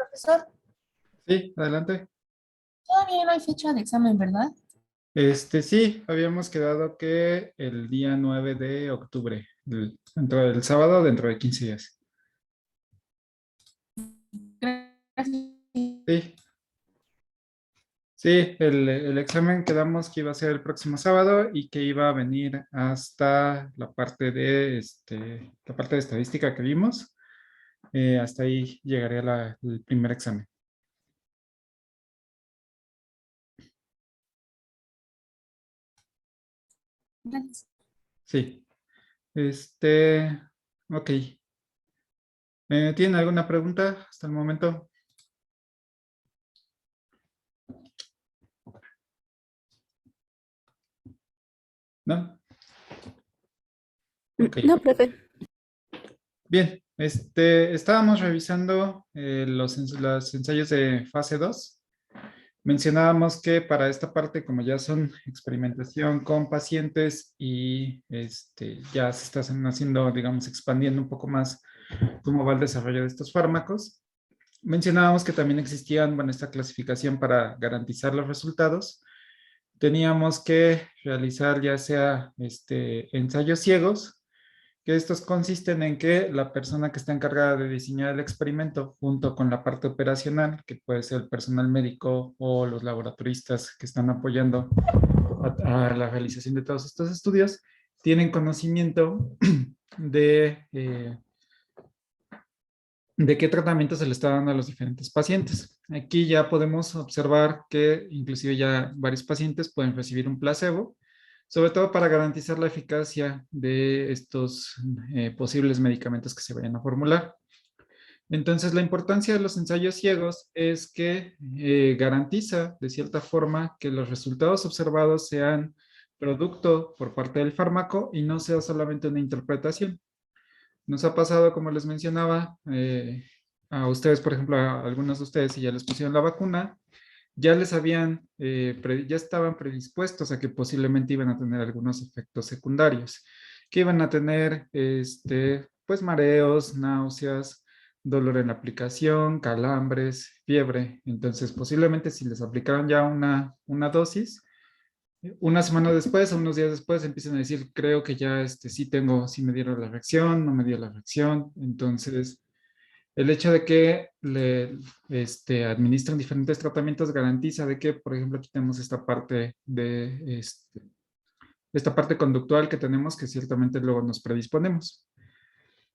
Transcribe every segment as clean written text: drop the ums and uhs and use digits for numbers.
profesor. Sí, adelante. Todavía no hay fecha de examen, ¿verdad? Sí, habíamos quedado que el día 9 de octubre, dentro del sábado, dentro de 15 días. Gracias. Sí, sí, el examen quedamos que iba a ser el próximo sábado y que iba a venir hasta la parte de estadística que vimos. Hasta ahí llegaría el primer examen. Gracias. Sí, ok. ¿Tienen alguna pregunta hasta el momento? ¿No? Ok. No, profe. Bien, estábamos revisando los ensayos de fase 2. Mencionábamos que para esta parte, como ya son experimentación con pacientes y ya se están haciendo, digamos, expandiendo un poco más cómo va el desarrollo de estos fármacos, mencionábamos que también existían, bueno, esta clasificación para garantizar los resultados. Teníamos que realizar ya sea ensayos ciegos, que estos consisten en que la persona que está encargada de diseñar el experimento, junto con la parte operacional, que puede ser el personal médico o los laboratoristas que están apoyando a la realización de todos estos estudios, tienen conocimiento de qué tratamiento se le está dando a los diferentes pacientes. Aquí ya podemos observar que inclusive ya varios pacientes pueden recibir un placebo, sobre todo para garantizar la eficacia de estos posibles medicamentos que se vayan a formular. Entonces, la importancia de los ensayos ciegos es que garantiza, de cierta forma, que los resultados observados sean producto por parte del fármaco y no sea solamente una interpretación. Nos ha pasado, como les mencionaba, a ustedes, por ejemplo, a algunos de ustedes, si ya les pusieron la vacuna, ya estaban predispuestos a que posiblemente iban a tener algunos efectos secundarios, que iban a tener, pues, mareos, náuseas, dolor en la aplicación, calambres, fiebre. Entonces, posiblemente si les aplicaron ya una dosis, una semana después o unos días después empiezan a decir, creo que ya sí me dieron la reacción, no me dio la reacción. Entonces, el hecho de que le administren diferentes tratamientos garantiza de que, por ejemplo, aquí tenemos esta parte conductual que tenemos que ciertamente luego nos predisponemos.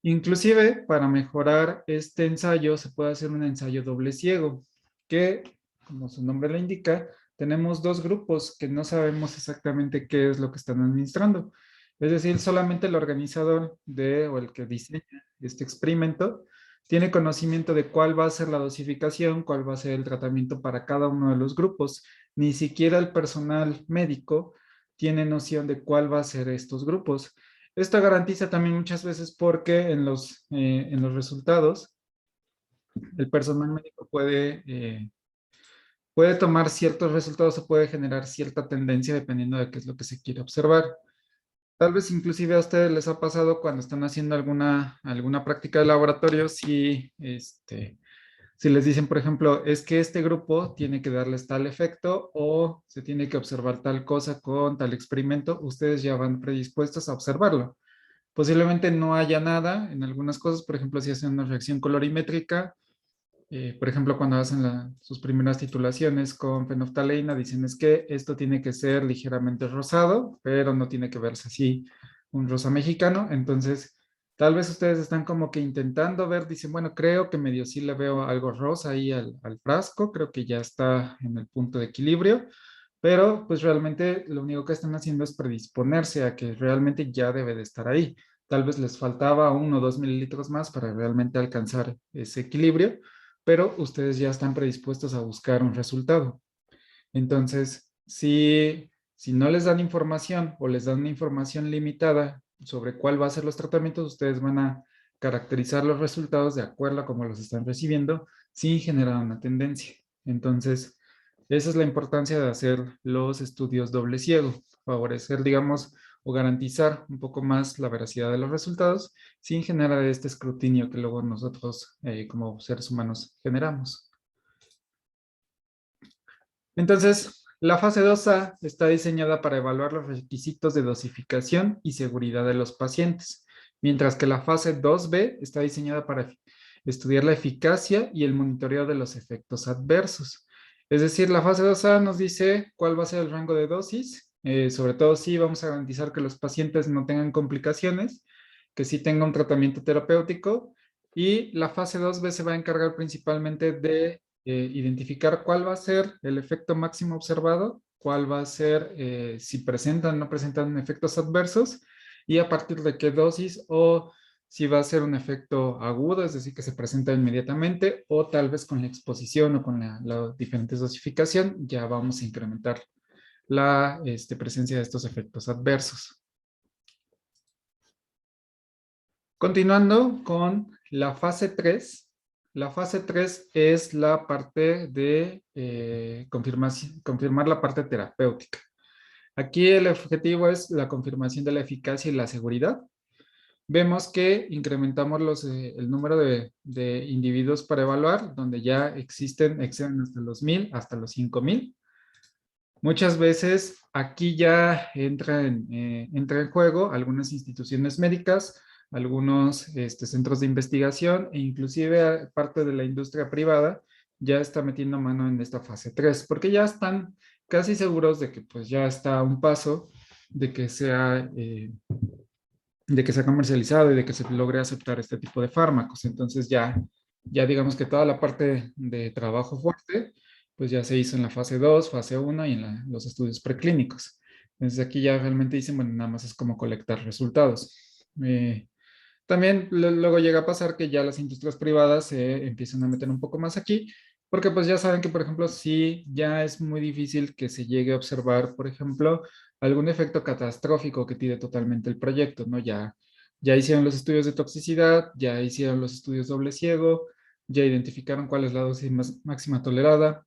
Inclusive, para mejorar este ensayo, se puede hacer un ensayo doble ciego, que, como su nombre lo indica, tenemos dos grupos que no sabemos exactamente qué es lo que están administrando. Es decir, solamente el organizador o el que diseña este experimento tiene conocimiento de cuál va a ser la dosificación, cuál va a ser el tratamiento para cada uno de los grupos. Ni siquiera el personal médico tiene noción de cuál va a ser estos grupos. Esto garantiza también muchas veces porque en los resultados el personal médico puede tomar ciertos resultados o puede generar cierta tendencia dependiendo de qué es lo que se quiere observar. Tal vez inclusive a ustedes les ha pasado cuando están haciendo alguna práctica de laboratorio, si les dicen, por ejemplo, es que este grupo tiene que darles tal efecto o se tiene que observar tal cosa con tal experimento, ustedes ya van predispuestos a observarlo. Posiblemente no haya nada en algunas cosas, por ejemplo, si hacen una reacción colorimétrica, por ejemplo, cuando hacen sus primeras titulaciones con fenolftaleína, dicen es que esto tiene que ser ligeramente rosado, pero no tiene que verse así un rosa mexicano. Entonces, tal vez ustedes están como que intentando ver, dicen, bueno, creo que medio sí le veo algo rosa ahí al frasco, creo que ya está en el punto de equilibrio, pero pues realmente lo único que están haciendo es predisponerse a que realmente ya debe de estar ahí. Tal vez les faltaba 1 o 2 mililitros más para realmente alcanzar ese equilibrio, pero ustedes ya están predispuestos a buscar un resultado. Entonces, si no les dan información o les dan una información limitada sobre cuál va a ser los tratamientos, ustedes van a caracterizar los resultados de acuerdo a cómo los están recibiendo sin generar una tendencia. Entonces, esa es la importancia de hacer los estudios doble ciego, favorecer, digamos, o garantizar un poco más la veracidad de los resultados sin generar este escrutinio que luego nosotros como seres humanos generamos. Entonces, la fase 2A está diseñada para evaluar los requisitos de dosificación y seguridad de los pacientes, mientras que la fase 2B está diseñada para estudiar la eficacia y el monitoreo de los efectos adversos. Es decir, la fase 2A nos dice cuál va a ser el rango de dosis, sobre todo si vamos a garantizar que los pacientes no tengan complicaciones, que sí tenga un tratamiento terapéutico, y la fase 2B se va a encargar principalmente de identificar cuál va a ser el efecto máximo observado, cuál va a ser si presentan o no presentan efectos adversos y a partir de qué dosis o si va a ser un efecto agudo, es decir, que se presenta inmediatamente o tal vez con la exposición o con la diferente dosificación ya vamos a incrementar la presencia de estos efectos adversos. Continuando con la fase 3. La fase 3 es la parte de confirmar la parte terapéutica. Aquí el objetivo es la confirmación de la eficacia y la seguridad. Vemos que incrementamos el número de individuos para evaluar, donde ya exceden hasta los 1000, hasta los 5000. Muchas veces aquí ya entra en juego algunas instituciones médicas, algunos centros de investigación e inclusive parte de la industria privada ya está metiendo mano en esta fase 3 porque ya están casi seguros de que pues ya está a un paso de que sea comercializado y de que se logre aceptar este tipo de fármacos. Entonces ya digamos que toda la parte de trabajo fuerte, pues ya se hizo en la fase 2, fase 1 y en los estudios preclínicos. Entonces aquí ya realmente dicen, bueno, nada más es como colectar resultados. También luego llega a pasar que ya las industrias privadas se empiezan a meter un poco más aquí, porque pues ya saben que, por ejemplo, sí, ya es muy difícil que se llegue a observar, por ejemplo, algún efecto catastrófico que tire totalmente el proyecto, ¿no? Ya hicieron los estudios de toxicidad, ya hicieron los estudios doble ciego, ya identificaron cuál es la dosis máxima tolerada,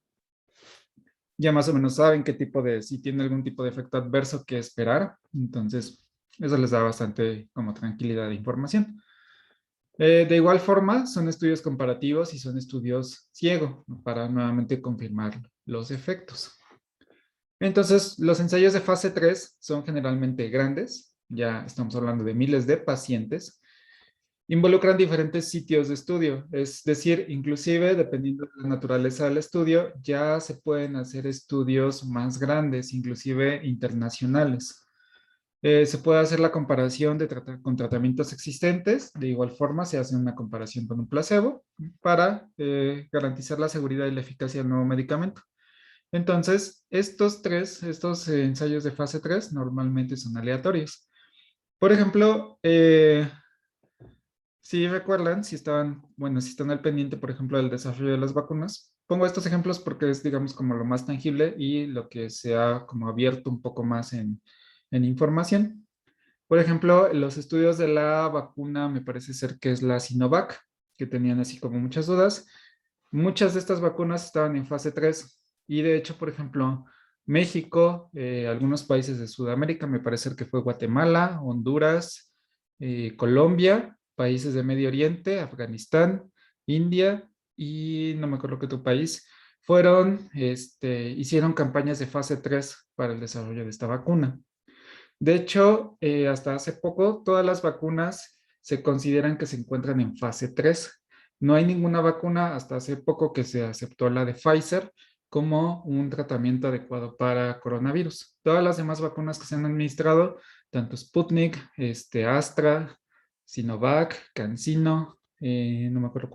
ya más o menos saben qué tipo si tiene algún tipo de efecto adverso que esperar, entonces eso les da bastante como tranquilidad de información. De igual forma, son estudios comparativos y son estudios ciego, ¿no? Para nuevamente confirmar los efectos. Entonces, los ensayos de fase 3 son generalmente grandes, ya estamos hablando de miles de pacientes, involucran diferentes sitios de estudio, es decir, inclusive dependiendo de la naturaleza del estudio, ya se pueden hacer estudios más grandes, inclusive internacionales. Se puede hacer la comparación con tratamientos existentes, de igual forma se hace una comparación con un placebo para garantizar la seguridad y la eficacia del nuevo medicamento. Entonces, estos ensayos de fase 3 normalmente son aleatorios. Por ejemplo, si recuerdan, si están al pendiente, por ejemplo, del desarrollo de las vacunas, pongo estos ejemplos porque es, digamos, como lo más tangible y lo que se ha como abierto un poco más en información. Por ejemplo, los estudios de la vacuna, me parece ser que es la Sinovac, que tenían así como muchas dudas. Muchas de estas vacunas estaban en fase 3 y de hecho, por ejemplo, México, algunos países de Sudamérica, me parece que fue Guatemala, Honduras, Colombia, países de Medio Oriente, Afganistán, India y no me acuerdo qué otro país, hicieron campañas de fase 3 para el desarrollo de esta vacuna. De hecho, hasta hace poco, todas las vacunas se consideran que se encuentran en fase 3. No hay ninguna vacuna hasta hace poco que se aceptó la de Pfizer como un tratamiento adecuado para coronavirus. Todas las demás vacunas que se han administrado, tanto Sputnik, Astra, Sinovac, CanSino, no me acuerdo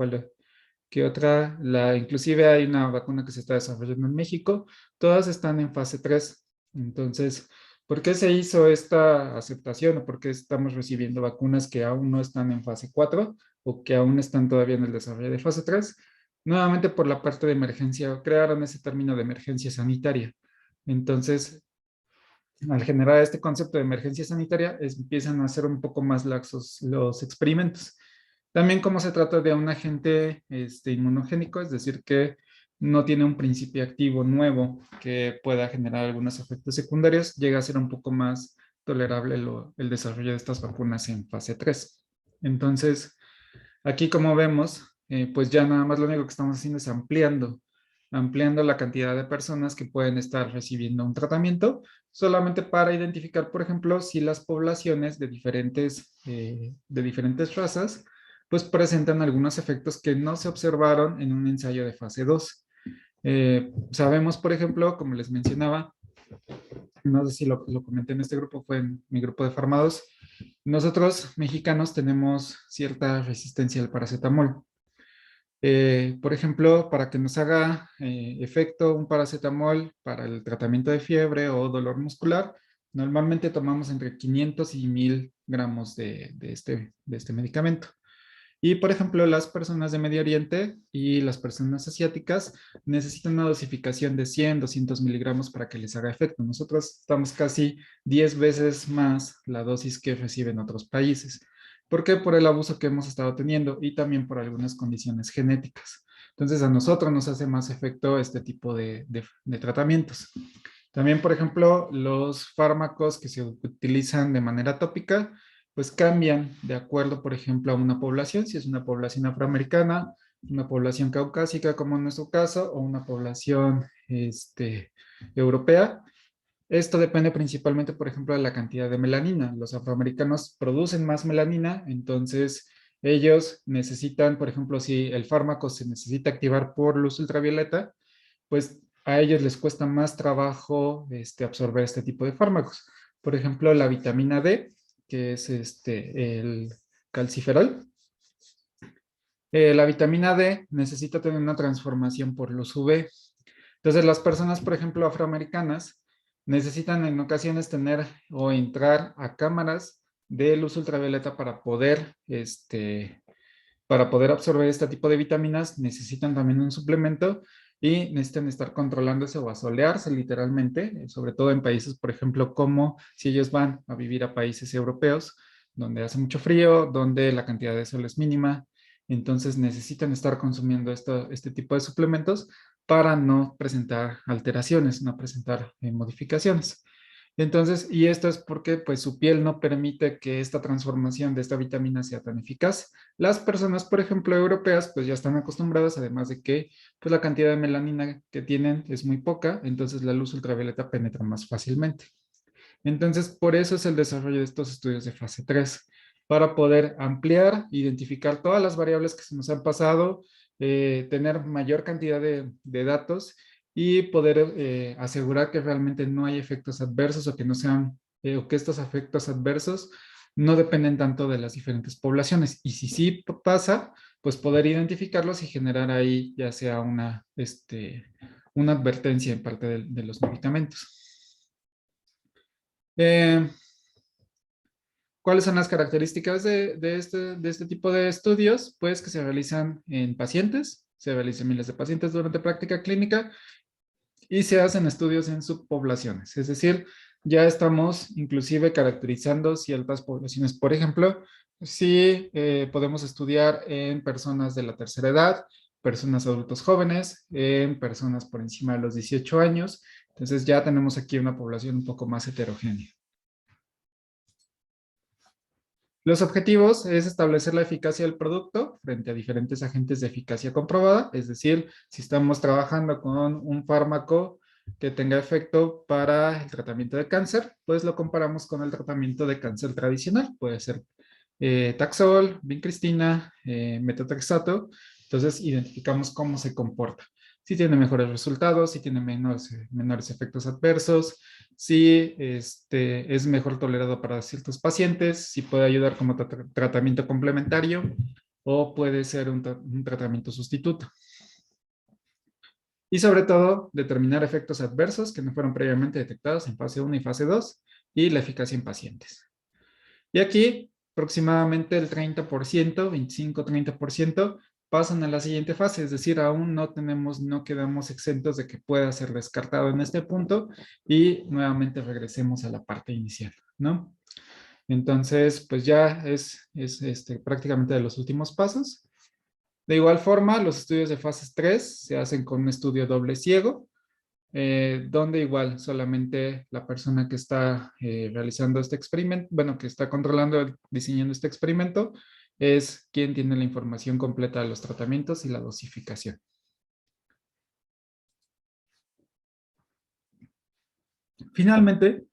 qué otra, inclusive hay una vacuna que se está desarrollando en México, todas están en fase 3. Entonces, ¿por qué se hizo esta aceptación o por qué estamos recibiendo vacunas que aún no están en fase 4 o que aún están todavía en el desarrollo de fase 3? Nuevamente por la parte de emergencia, crearon ese término de emergencia sanitaria. Entonces, al generar este concepto de emergencia sanitaria, empiezan a ser un poco más laxos los experimentos. También como se trata de un agente inmunogénico, es decir, que no tiene un principio activo nuevo que pueda generar algunos efectos secundarios, llega a ser un poco más tolerable el desarrollo de estas vacunas en fase 3. Entonces, aquí como vemos, pues ya nada más lo único que estamos haciendo es ampliando la cantidad de personas que pueden estar recibiendo un tratamiento, solamente para identificar, por ejemplo, si las poblaciones de diferentes razas, pues presentan algunos efectos que no se observaron en un ensayo de fase 2. Sabemos, por ejemplo, como les mencionaba, no sé si lo comenté en este grupo, fue en mi grupo de farmados, nosotros mexicanos tenemos cierta resistencia al paracetamol. Por ejemplo, para que nos haga efecto un paracetamol para el tratamiento de fiebre o dolor muscular, normalmente tomamos entre 500 y 1000 gramos de este medicamento. Y, por ejemplo, las personas de Medio Oriente y las personas asiáticas necesitan una dosificación de 100, 200 miligramos para que les haga efecto. Nosotros estamos casi 10 veces más la dosis que reciben otros países. ¿Por qué? Por el abuso que hemos estado teniendo y también por algunas condiciones genéticas. Entonces, a nosotros nos hace más efecto este tipo de tratamientos. También, por ejemplo, los fármacos que se utilizan de manera tópica pues cambian de acuerdo, por ejemplo, a una población, si es una población afroamericana, una población caucásica, como en nuestro caso, o una población europea. Esto depende principalmente, por ejemplo, de la cantidad de melanina. Los afroamericanos producen más melanina, entonces ellos necesitan, por ejemplo, si el fármaco se necesita activar por luz ultravioleta, pues a ellos les cuesta más trabajo absorber este tipo de fármacos. Por ejemplo, la vitamina D, que es el calciferol. La vitamina D necesita tener una transformación por luz UV. Entonces, las personas, por ejemplo, afroamericanas, necesitan en ocasiones tener o entrar a cámaras de luz ultravioleta para poder absorber este tipo de vitaminas, necesitan también un suplemento y necesitan estar controlándose o asolearse literalmente, sobre todo en países, por ejemplo, como si ellos van a vivir a países europeos, donde hace mucho frío, donde la cantidad de sol es mínima, entonces necesitan estar consumiendo este tipo de suplementos para no presentar alteraciones, no presentar modificaciones. Entonces, y esto es porque pues su piel no permite que esta transformación de esta vitamina sea tan eficaz. Las personas, por ejemplo, europeas, pues ya están acostumbradas, además de que pues la cantidad de melanina que tienen es muy poca, entonces la luz ultravioleta penetra más fácilmente. Entonces, por eso es el desarrollo de estos estudios de fase 3, para poder ampliar, identificar todas las variables que se nos han pasado, tener mayor cantidad de datos y poder asegurar que realmente no hay efectos adversos o que no sean, o que estos efectos adversos no dependen tanto de las diferentes poblaciones. Y si sí pasa, pues poder identificarlos y generar ahí ya sea una advertencia en parte de los medicamentos. Eh, ¿Cuáles son las características de este tipo de estudios? Pues que se realizan en pacientes, se realizan miles de pacientes durante práctica clínica y se hacen estudios en subpoblaciones. Es decir, ya estamos inclusive caracterizando ciertas poblaciones. Por ejemplo, si podemos estudiar en personas de la tercera edad, personas adultos jóvenes, en personas por encima de los 18 años. Entonces ya tenemos aquí una población un poco más heterogénea. Los objetivos es establecer la eficacia del producto frente a diferentes agentes de eficacia comprobada, es decir, si estamos trabajando con un fármaco que tenga efecto para el tratamiento de cáncer, pues lo comparamos con el tratamiento de cáncer tradicional, puede ser Taxol, vincristina, metotrexato, entonces identificamos cómo se comporta. Si tiene mejores resultados, si tiene menores efectos adversos, si es mejor tolerado para ciertos pacientes, si puede ayudar como tratamiento complementario o puede ser un tratamiento sustituto. Y sobre todo, determinar efectos adversos que no fueron previamente detectados en fase 1 y fase 2 y la eficacia en pacientes. Y aquí, aproximadamente el 30%, 25-30%, pasan a la siguiente fase, es decir, aún no quedamos exentos de que pueda ser descartado en este punto y nuevamente regresemos a la parte inicial, ¿no? Entonces, pues ya es prácticamente de los últimos pasos. De igual forma, los estudios de fases 3 se hacen con un estudio doble ciego, donde igual solamente la persona que está realizando este experimento, bueno, que está controlando, diseñando este experimento, es quien tiene la información completa de los tratamientos y la dosificación. Finalmente,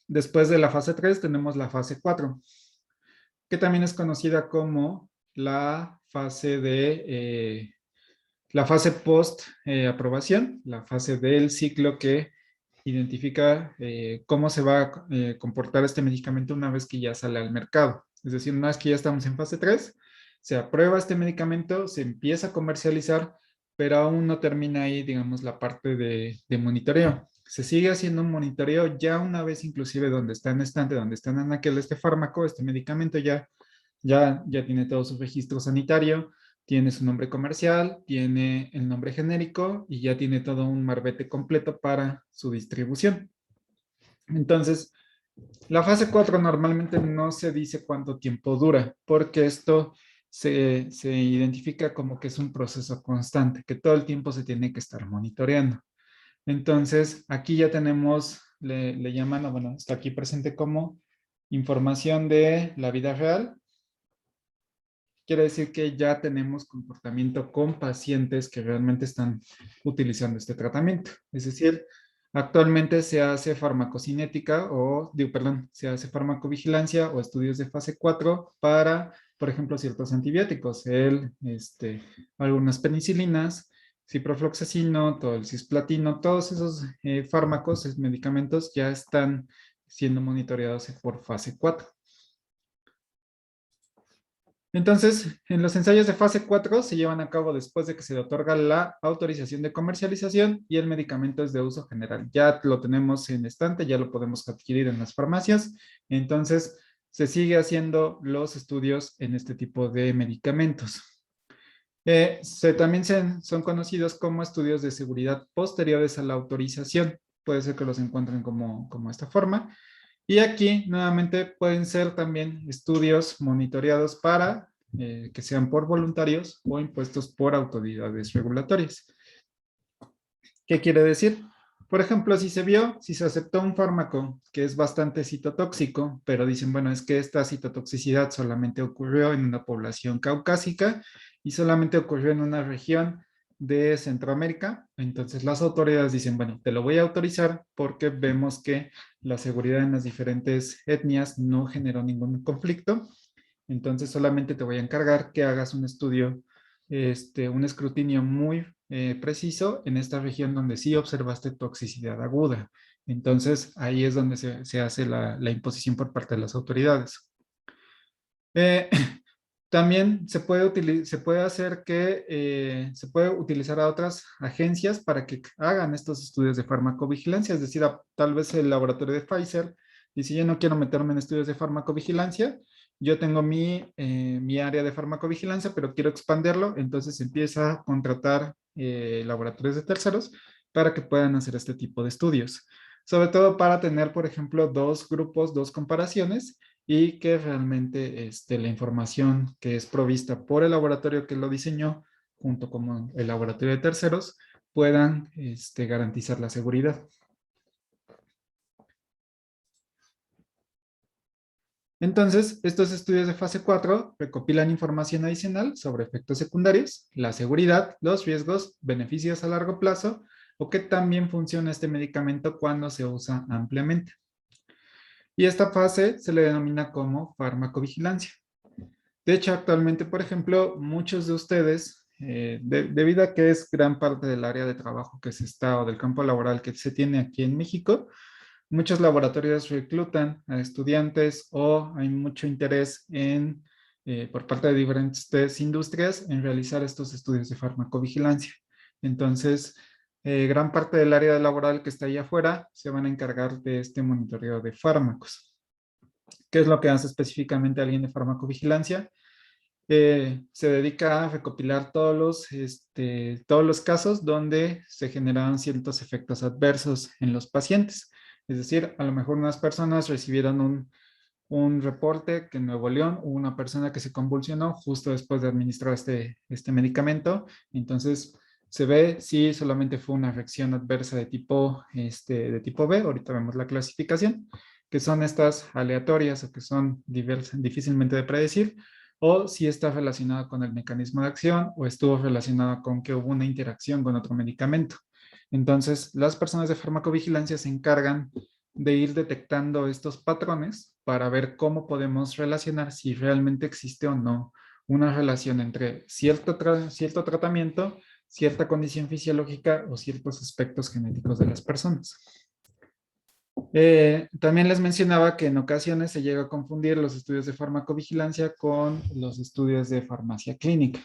después de la fase 3 tenemos la fase 4, que también es conocida como la fase post aprobación, la fase del ciclo que identifica cómo se va a comportar este medicamento una vez que ya sale al mercado. Es decir, una vez que ya estamos en fase 3, se aprueba este medicamento, se empieza a comercializar, pero aún no termina ahí, digamos, la parte de monitoreo. Se sigue haciendo un monitoreo ya una vez inclusive donde está en estante, donde está en aquel este fármaco, este medicamento ya tiene todo su registro sanitario, tiene su nombre comercial, tiene el nombre genérico y ya tiene todo un marbete completo para su distribución. Entonces, la fase 4 normalmente no se dice cuánto tiempo dura, porque esto se identifica como que es un proceso constante, que todo el tiempo se tiene que estar monitoreando. Entonces, aquí ya tenemos, le llaman, o bueno, está aquí presente como información de la vida real. Quiere decir que ya tenemos comportamiento con pacientes que realmente están utilizando este tratamiento. Es decir, actualmente se hace farmacocinética se hace farmacovigilancia o estudios de fase 4 para, por ejemplo, ciertos antibióticos, algunas penicilinas, ciprofloxacino, todo el cisplatino, todos esos fármacos, medicamentos ya están siendo monitoreados por fase 4. Entonces, en los ensayos de fase 4 se llevan a cabo después de que se le otorga la autorización de comercialización y el medicamento es de uso general. Ya lo tenemos en estante, ya lo podemos adquirir en las farmacias. Entonces, se sigue haciendo los estudios en este tipo de medicamentos. También son conocidos como estudios de seguridad posteriores a la autorización. Puede ser que los encuentren como esta forma. Y aquí nuevamente pueden ser también estudios monitoreados para que sean por voluntarios o impuestos por autoridades regulatorias. ¿Qué quiere decir? Por ejemplo, si se aceptó un fármaco que es bastante citotóxico, pero dicen, bueno, es que esta citotoxicidad solamente ocurrió en una población caucásica y solamente ocurrió en una región de Centroamérica, entonces las autoridades dicen, bueno, te lo voy a autorizar porque vemos que la seguridad en las diferentes etnias no generó ningún conflicto, entonces solamente te voy a encargar que hagas un estudio, un escrutinio muy preciso en esta región donde sí observaste toxicidad aguda. Entonces ahí es donde se hace la imposición por parte de las autoridades. Eh, También se puede hacer que se puede utilizar a otras agencias para que hagan estos estudios de farmacovigilancia, es decir, tal vez el laboratorio de Pfizer dice, yo no quiero meterme en estudios de farmacovigilancia, yo tengo mi área de farmacovigilancia, pero quiero expanderlo, entonces empieza a contratar laboratorios de terceros para que puedan hacer este tipo de estudios. Sobre todo para tener, por ejemplo, dos grupos, dos comparaciones y que realmente la información que es provista por el laboratorio que lo diseñó, junto con el laboratorio de terceros, puedan garantizar la seguridad. Entonces, estos estudios de fase 4 recopilan información adicional sobre efectos secundarios, la seguridad, los riesgos, beneficios a largo plazo o que también funciona este medicamento cuando se usa ampliamente. Y esta fase se le denomina como farmacovigilancia. De hecho, actualmente, por ejemplo, muchos de ustedes, debido a que es gran parte del área de trabajo que se está o del campo laboral que se tiene aquí en México, muchos laboratorios reclutan a estudiantes o hay mucho interés por parte de diferentes industrias en realizar estos estudios de farmacovigilancia. Entonces, gran parte del área laboral que está ahí afuera se van a encargar de este monitoreo de fármacos. ¿Qué es lo que hace específicamente alguien de farmacovigilancia? Se dedica a recopilar todos los casos donde se generaron ciertos efectos adversos en los pacientes. Es decir, a lo mejor unas personas recibieron un reporte que en Nuevo León hubo una persona que se convulsionó justo después de administrar este medicamento. Entonces, se ve si solamente fue una reacción adversa de tipo B, ahorita vemos la clasificación, que son estas aleatorias o que son difícilmente de predecir, o si está relacionada con el mecanismo de acción o estuvo relacionada con que hubo una interacción con otro medicamento. Entonces, las personas de farmacovigilancia se encargan de ir detectando estos patrones para ver cómo podemos relacionar si realmente existe o no una relación entre cierto tratamiento, cierta condición fisiológica o ciertos aspectos genéticos de las personas. También les mencionaba que en ocasiones se llega a confundir los estudios de farmacovigilancia con los estudios de farmacia clínica,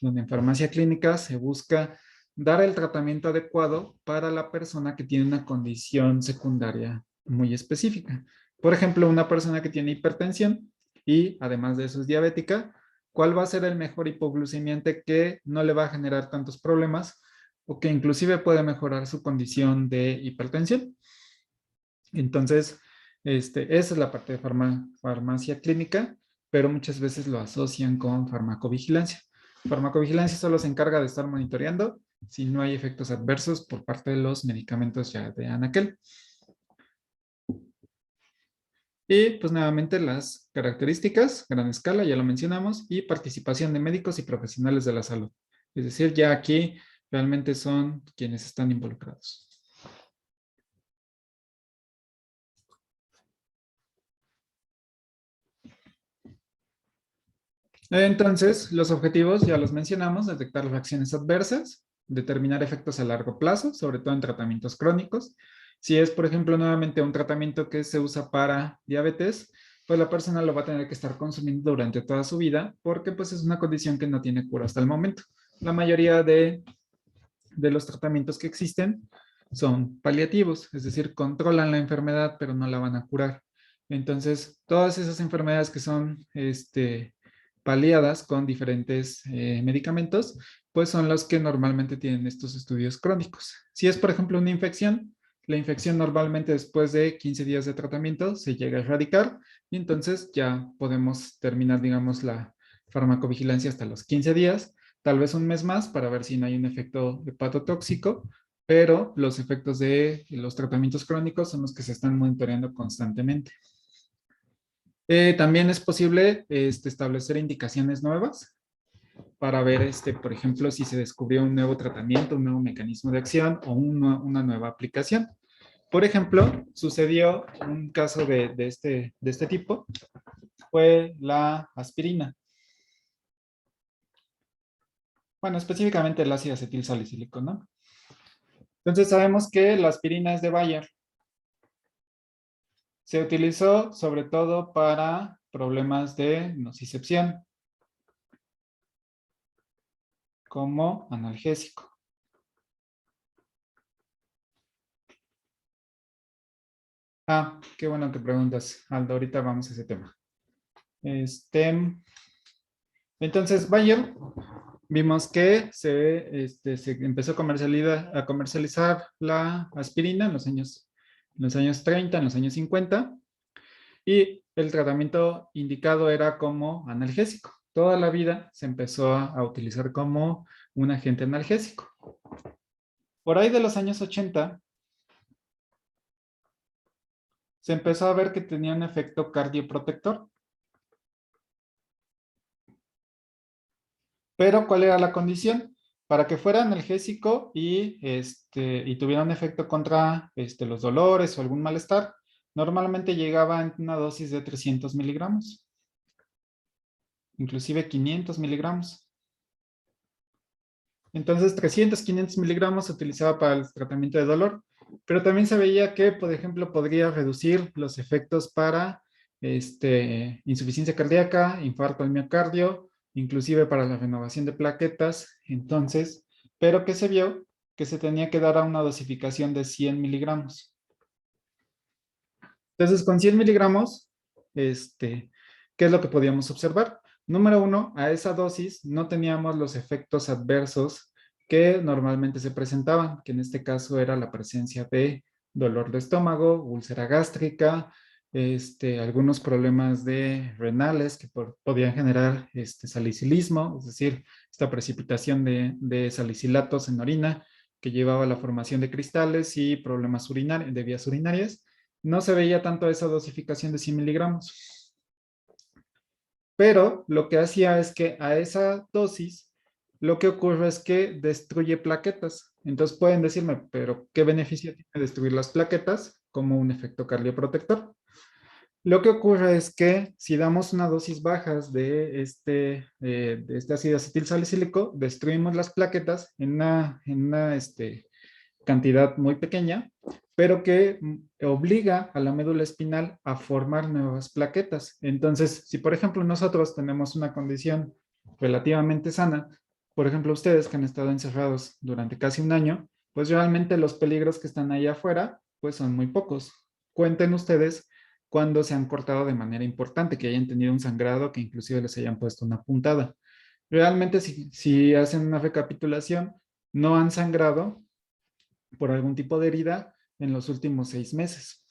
donde en farmacia clínica se busca dar el tratamiento adecuado para la persona que tiene una condición secundaria muy específica. Por ejemplo, una persona que tiene hipertensión y además de eso es diabética, ¿cuál va a ser el mejor hipoglucemiante que no le va a generar tantos problemas o que inclusive puede mejorar su condición de hipertensión? Entonces, esa es la parte de farmacia clínica, pero muchas veces lo asocian con farmacovigilancia. Farmacovigilancia solo se encarga de estar monitoreando si no hay efectos adversos por parte de los medicamentos ya de anaquel. Y pues nuevamente las características, gran escala, ya lo mencionamos, y participación de médicos y profesionales de la salud. Es decir, ya aquí realmente son quienes están involucrados. Entonces, los objetivos ya los mencionamos: detectar reacciones adversas, determinar efectos a largo plazo, sobre todo en tratamientos crónicos. Si es, por ejemplo, nuevamente un tratamiento que se usa para diabetes, pues la persona lo va a tener que estar consumiendo durante toda su vida porque pues es una condición que no tiene cura hasta el momento. La mayoría de los tratamientos que existen son paliativos, es decir, controlan la enfermedad pero no la van a curar. Entonces, todas esas enfermedades que son paliadas con diferentes medicamentos, pues son los que normalmente tienen estos estudios crónicos. Si es, por ejemplo, una infección, la infección normalmente después de 15 días de tratamiento se llega a erradicar y entonces ya podemos terminar, digamos, la farmacovigilancia hasta los 15 días, tal vez un mes más para ver si no hay un efecto hepatotóxico, pero los efectos de los tratamientos crónicos son los que se están monitoreando constantemente. También es posible establecer indicaciones nuevas para ver, por ejemplo, si se descubrió un nuevo tratamiento, un nuevo mecanismo de acción o una nueva aplicación. Por ejemplo, sucedió un caso de este tipo, fue la aspirina. Bueno, específicamente el ácido acetil salicílico, ¿no? Entonces sabemos que la aspirina es de Bayer. Se utilizó sobre todo para problemas de nocicepción como analgésico. Ah, qué bueno que preguntas, Aldo. Ahorita vamos a ese tema. Entonces, Bayer, vimos que se empezó a comercializar la aspirina en los años 30, en los años 50, y el tratamiento indicado era como analgésico. Toda la vida se empezó a utilizar como un agente analgésico. Por ahí de los años 80, se empezó a ver que tenía un efecto cardioprotector. Pero, ¿cuál era la condición? Para que fuera analgésico y tuviera un efecto contra los dolores o algún malestar, normalmente llegaba en una dosis de 300 miligramos, inclusive 500 miligramos. Entonces, 300, 500 miligramos se utilizaba para el tratamiento de dolor, pero también se veía que, por ejemplo, podría reducir los efectos para insuficiencia cardíaca, infarto al miocardio, inclusive para la renovación de plaquetas. Entonces, pero que se vio que se tenía que dar a una dosificación de 100 miligramos. Entonces, con 100 miligramos, ¿qué es lo que podíamos observar? Número uno, a esa dosis no teníamos los efectos adversos que normalmente se presentaban, que en este caso era la presencia de dolor de estómago, úlcera gástrica, algunos problemas renales que podían generar salicilismo, es decir, esta precipitación de salicilatos en orina que llevaba a la formación de cristales y problemas de vías urinarias. No se veía tanto esa dosificación de 100 miligramos. Pero lo que hacía es que a esa dosis, lo que ocurre es que destruye plaquetas. Entonces pueden decirme, pero ¿qué beneficio tiene destruir las plaquetas como un efecto cardioprotector? Lo que ocurre es que si damos una dosis bajas de este ácido acetil salicílico, destruimos las plaquetas en una cantidad muy pequeña, pero que obliga a la médula espinal a formar nuevas plaquetas. Entonces, si por ejemplo nosotros tenemos una condición relativamente sana, por ejemplo ustedes que han estado encerrados durante casi un año, pues realmente los peligros que están ahí afuera, pues son muy pocos. Cuenten ustedes cuando se han cortado de manera importante, que hayan tenido un sangrado, que inclusive les hayan puesto una puntada. Realmente si hacen una recapitulación, no han sangrado por algún tipo de herida en los últimos 6 meses.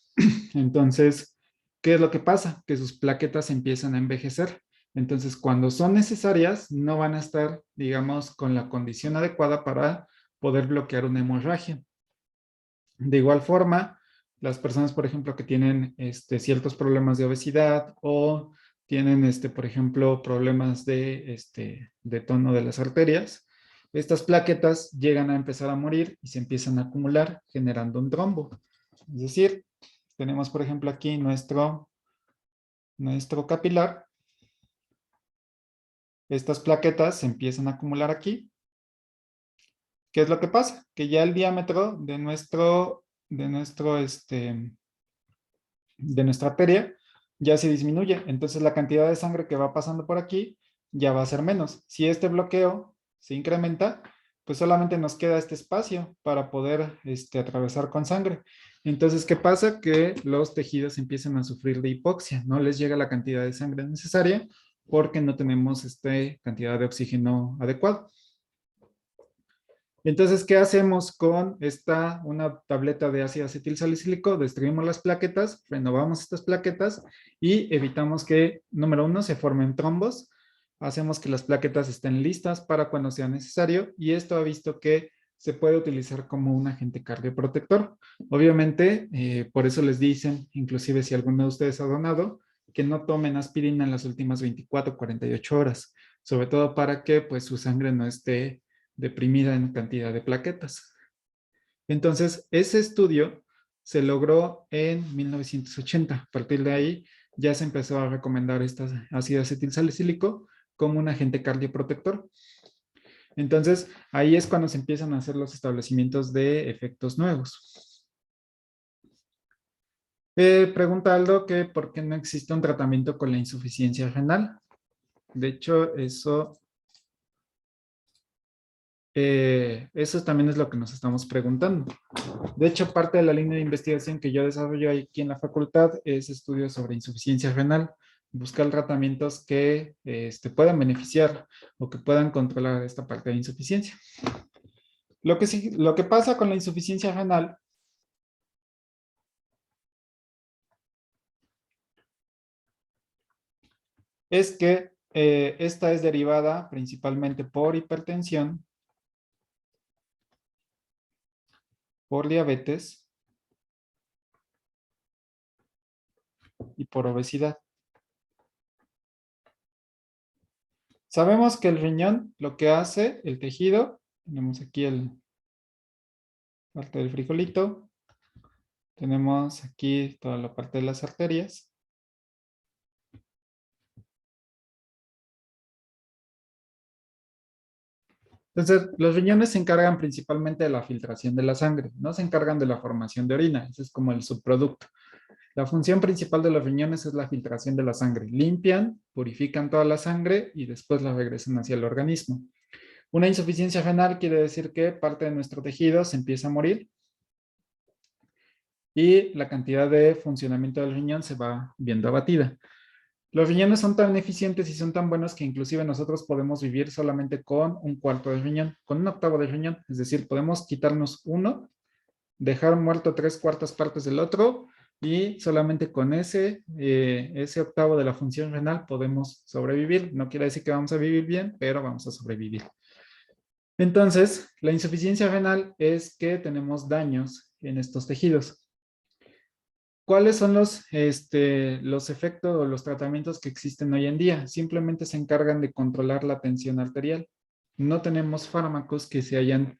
Entonces, ¿qué es lo que pasa? Que sus plaquetas empiezan a envejecer. Entonces, cuando son necesarias, no van a estar, digamos, con la condición adecuada para poder bloquear una hemorragia. De igual forma, las personas, por ejemplo, que tienen ciertos problemas de obesidad o tienen, por ejemplo, problemas de tono de las arterias, estas plaquetas llegan a empezar a morir y se empiezan a acumular generando un trombo. Es decir, tenemos, por ejemplo, aquí nuestro capilar. Estas plaquetas se empiezan a acumular aquí. ¿Qué es lo que pasa? Que ya el diámetro de nuestra arteria ya se disminuye. Entonces la cantidad de sangre que va pasando por aquí ya va a ser menos. Si este bloqueo se incrementa, pues solamente nos queda este espacio para poder atravesar con sangre. Entonces, ¿qué pasa? Que los tejidos empiezan a sufrir de hipoxia. No les llega la cantidad de sangre necesaria porque no tenemos cantidad de oxígeno adecuado. Entonces, ¿qué hacemos con una tableta de ácido acetil salicílico? Destruimos las plaquetas, renovamos estas plaquetas y evitamos que, número uno, se formen trombos. Hacemos que las plaquetas estén listas para cuando sea necesario y esto ha visto que se puede utilizar como un agente cardioprotector. Obviamente, por eso les dicen, inclusive si alguno de ustedes ha donado, que no tomen aspirina en las últimas 24 o 48 horas, sobre todo para que pues, su sangre no esté deprimida en cantidad de plaquetas. Entonces, ese estudio se logró en 1980. A partir de ahí ya se empezó a recomendar este ácido acetilsalicílico como un agente cardioprotector. Entonces, ahí es cuando se empiezan a hacer los establecimientos de efectos nuevos. Pregunta Aldo que por qué no existe un tratamiento con la insuficiencia renal. De hecho, eso también es lo que nos estamos preguntando. De hecho, parte de la línea de investigación que yo desarrollo aquí en la facultad es estudios sobre insuficiencia renal, buscar tratamientos que puedan beneficiar o que puedan controlar esta parte de insuficiencia. Lo que pasa con la insuficiencia renal es que esta es derivada principalmente por hipertensión, por diabetes y por obesidad. Sabemos que el riñón, lo que hace, el tejido, tenemos aquí parte del frijolito, tenemos aquí toda la parte de las arterias. Entonces, los riñones se encargan principalmente de la filtración de la sangre, no se encargan de la formación de orina, ese es como el subproducto. La función principal de los riñones es la filtración de la sangre. Limpian, purifican toda la sangre y después la regresan hacia el organismo. Una insuficiencia renal quiere decir que parte de nuestro tejido se empieza a morir y la cantidad de funcionamiento del riñón se va viendo abatida. Los riñones son tan eficientes y son tan buenos que inclusive nosotros podemos vivir solamente con un cuarto de riñón, con un octavo de riñón. Es decir, podemos quitarnos uno, dejar muerto 3/4 partes del otro y solamente con ese octavo de la función renal podemos sobrevivir. No quiere decir que vamos a vivir bien, pero vamos a sobrevivir. Entonces, la insuficiencia renal es que tenemos daños en estos tejidos. ¿Cuáles son los efectos o los tratamientos que existen hoy en día? Simplemente se encargan de controlar la tensión arterial. No tenemos fármacos que hayan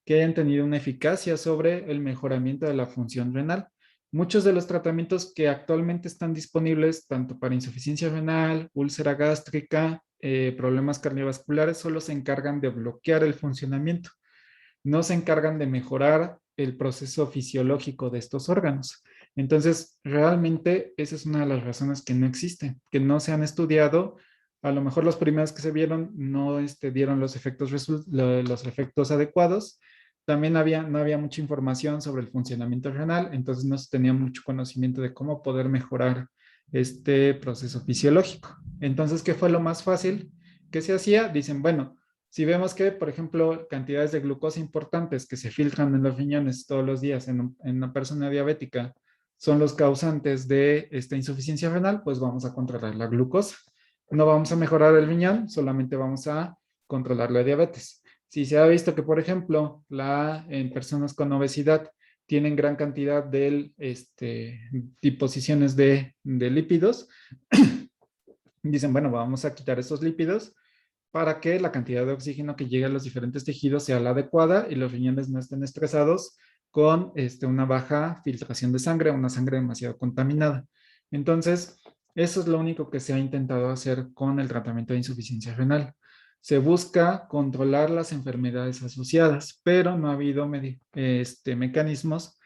tenido una eficacia sobre el mejoramiento de la función renal. Muchos de los tratamientos que actualmente están disponibles, tanto para insuficiencia renal, úlcera gástrica, problemas cardiovasculares, solo se encargan de bloquear el funcionamiento. No se encargan de mejorar el proceso fisiológico de estos órganos. Entonces, realmente esa es una de las razones que no existen, que no se han estudiado. A lo mejor los primeros que se vieron no dieron los efectos adecuados. También no había mucha información sobre el funcionamiento renal, entonces no se tenía mucho conocimiento de cómo poder mejorar este proceso fisiológico. Entonces, ¿qué fue lo más fácil que se hacía? Dicen, bueno, si vemos que, por ejemplo, cantidades de glucosa importantes que se filtran en los riñones todos los días en una persona diabética son los causantes de esta insuficiencia renal, pues vamos a controlar la glucosa. No vamos a mejorar el riñón, solamente vamos a controlar la diabetes. Si se ha visto que, por ejemplo, en personas con obesidad tienen gran cantidad de disposiciones de lípidos, dicen, bueno, vamos a quitar estos lípidos para que la cantidad de oxígeno que llegue a los diferentes tejidos sea la adecuada y los riñones no estén estresados con una baja filtración de sangre, una sangre demasiado contaminada. Entonces, eso es lo único que se ha intentado hacer con el tratamiento de insuficiencia renal. Se busca controlar las enfermedades asociadas, pero no ha habido mecanismos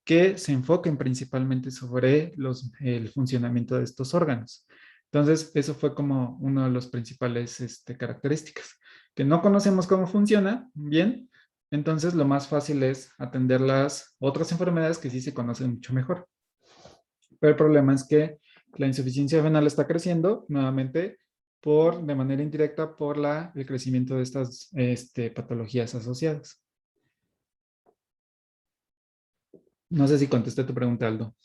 que se enfoquen principalmente sobre el funcionamiento de estos órganos. Entonces, eso fue como una de las principales características, que no conocemos cómo funciona bien, entonces lo más fácil es atender las otras enfermedades que sí se conocen mucho mejor. Pero el problema es que la insuficiencia renal está creciendo nuevamente de manera indirecta por el crecimiento de estas patologías asociadas. No sé si contesté tu pregunta, Aldo.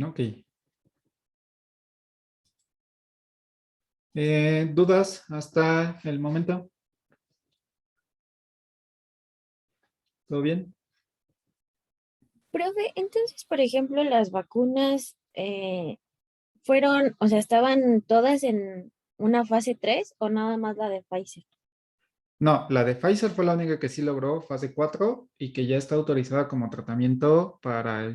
Ok. ¿Dudas hasta el momento? ¿Todo bien? Profe, entonces, por ejemplo, las vacunas fueron, o sea, estaban todas en una fase 3 o nada más la de Pfizer. No, la de Pfizer fue la única que sí logró fase 4 y que ya está autorizada como tratamiento para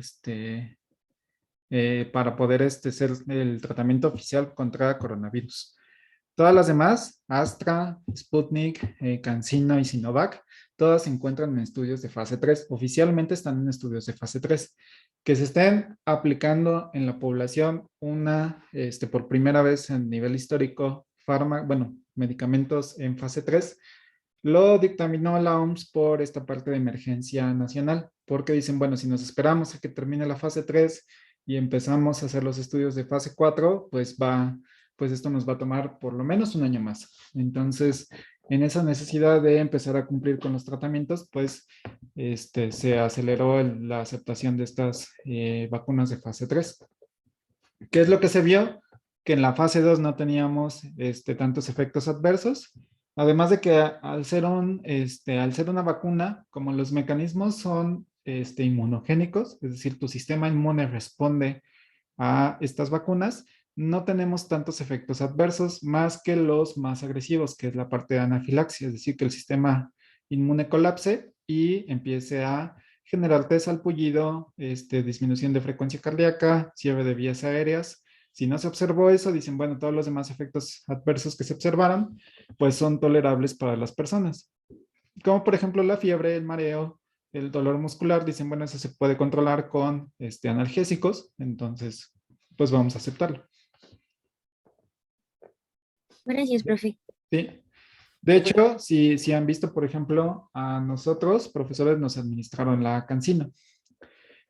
poder ser el tratamiento oficial contra coronavirus. Todas las demás, Astra, Sputnik, CanSino y Sinovac, todas se encuentran en estudios de fase 3. Oficialmente están en estudios de fase 3. Que se estén aplicando en la población por primera vez en nivel histórico, medicamentos en fase 3, lo dictaminó la OMS por esta parte de emergencia nacional, porque dicen, bueno, si nos esperamos a que termine la fase 3 y empezamos a hacer los estudios de fase 4, pues esto nos va a tomar por lo menos un año más. Entonces, en esa necesidad de empezar a cumplir con los tratamientos, pues se aceleró la aceptación de estas vacunas de fase 3. ¿Qué es lo que se vio? Que en la fase 2 no teníamos tantos efectos adversos. Además de que al ser una vacuna, como los mecanismos son inmunogénicos, es decir, tu sistema inmune responde a estas vacunas, no tenemos tantos efectos adversos más que los más agresivos, que es la parte de anafilaxia, es decir, que el sistema inmune colapse y empiece a generarte salpullido, disminución de frecuencia cardíaca, cierre de vías aéreas. Si no se observó eso, dicen, bueno, todos los demás efectos adversos que se observaron, pues son tolerables para las personas. Como por ejemplo la fiebre, el mareo, el dolor muscular, dicen, bueno, eso se puede controlar con analgésicos, entonces, pues vamos a aceptarlo. Gracias, profe. Sí. De hecho, si han visto, por ejemplo, a nosotros, profesores, nos administraron la cancina.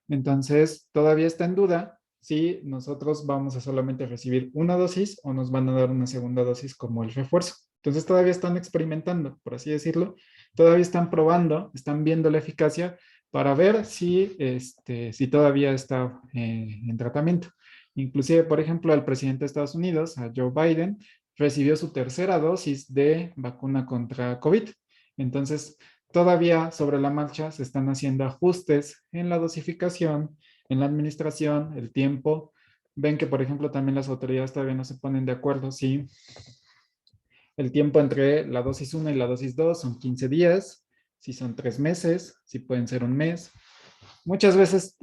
Entonces, todavía está en duda si nosotros vamos a solamente recibir una dosis o nos van a dar una segunda dosis como el refuerzo. Entonces todavía están experimentando, por así decirlo, todavía están probando, están viendo la eficacia para ver si todavía está en tratamiento. Inclusive, por ejemplo, el presidente de Estados Unidos, a Joe Biden, recibió su tercera dosis de vacuna contra COVID. Entonces, todavía sobre la marcha se están haciendo ajustes en la dosificación, en la administración, el tiempo. Ven que, por ejemplo, también las autoridades todavía no se ponen de acuerdo si el tiempo entre la dosis 1 y la dosis 2 son 15 días, si son 3 meses, si pueden ser un mes. Muchas veces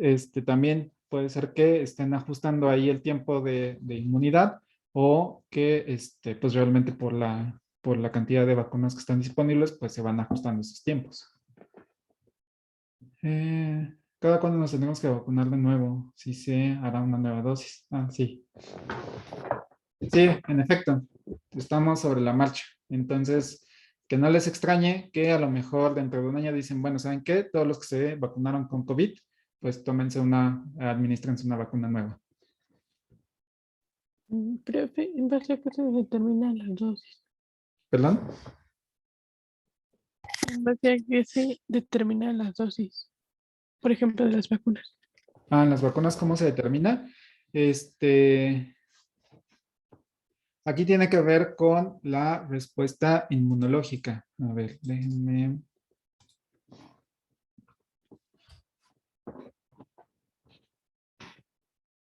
también puede ser que estén ajustando ahí el tiempo de inmunidad o que pues realmente por la cantidad de vacunas que están disponibles, pues se van ajustando esos tiempos. ¿Cada cuándo nos tendremos que vacunar de nuevo? Si se hará una nueva dosis. Ah, sí. Sí, en efecto, estamos sobre la marcha. Entonces, que no les extrañe que a lo mejor dentro de un año dicen, bueno, ¿saben qué? Todos los que se vacunaron con COVID, pues administrense una vacuna nueva. Profe, ¿en base a qué se determinan las dosis? ¿Perdón? ¿En base a qué se determinan las dosis? Por ejemplo, de las vacunas. Ah, las vacunas, ¿cómo se determina? Aquí tiene que ver con la respuesta inmunológica. A ver, déjenme.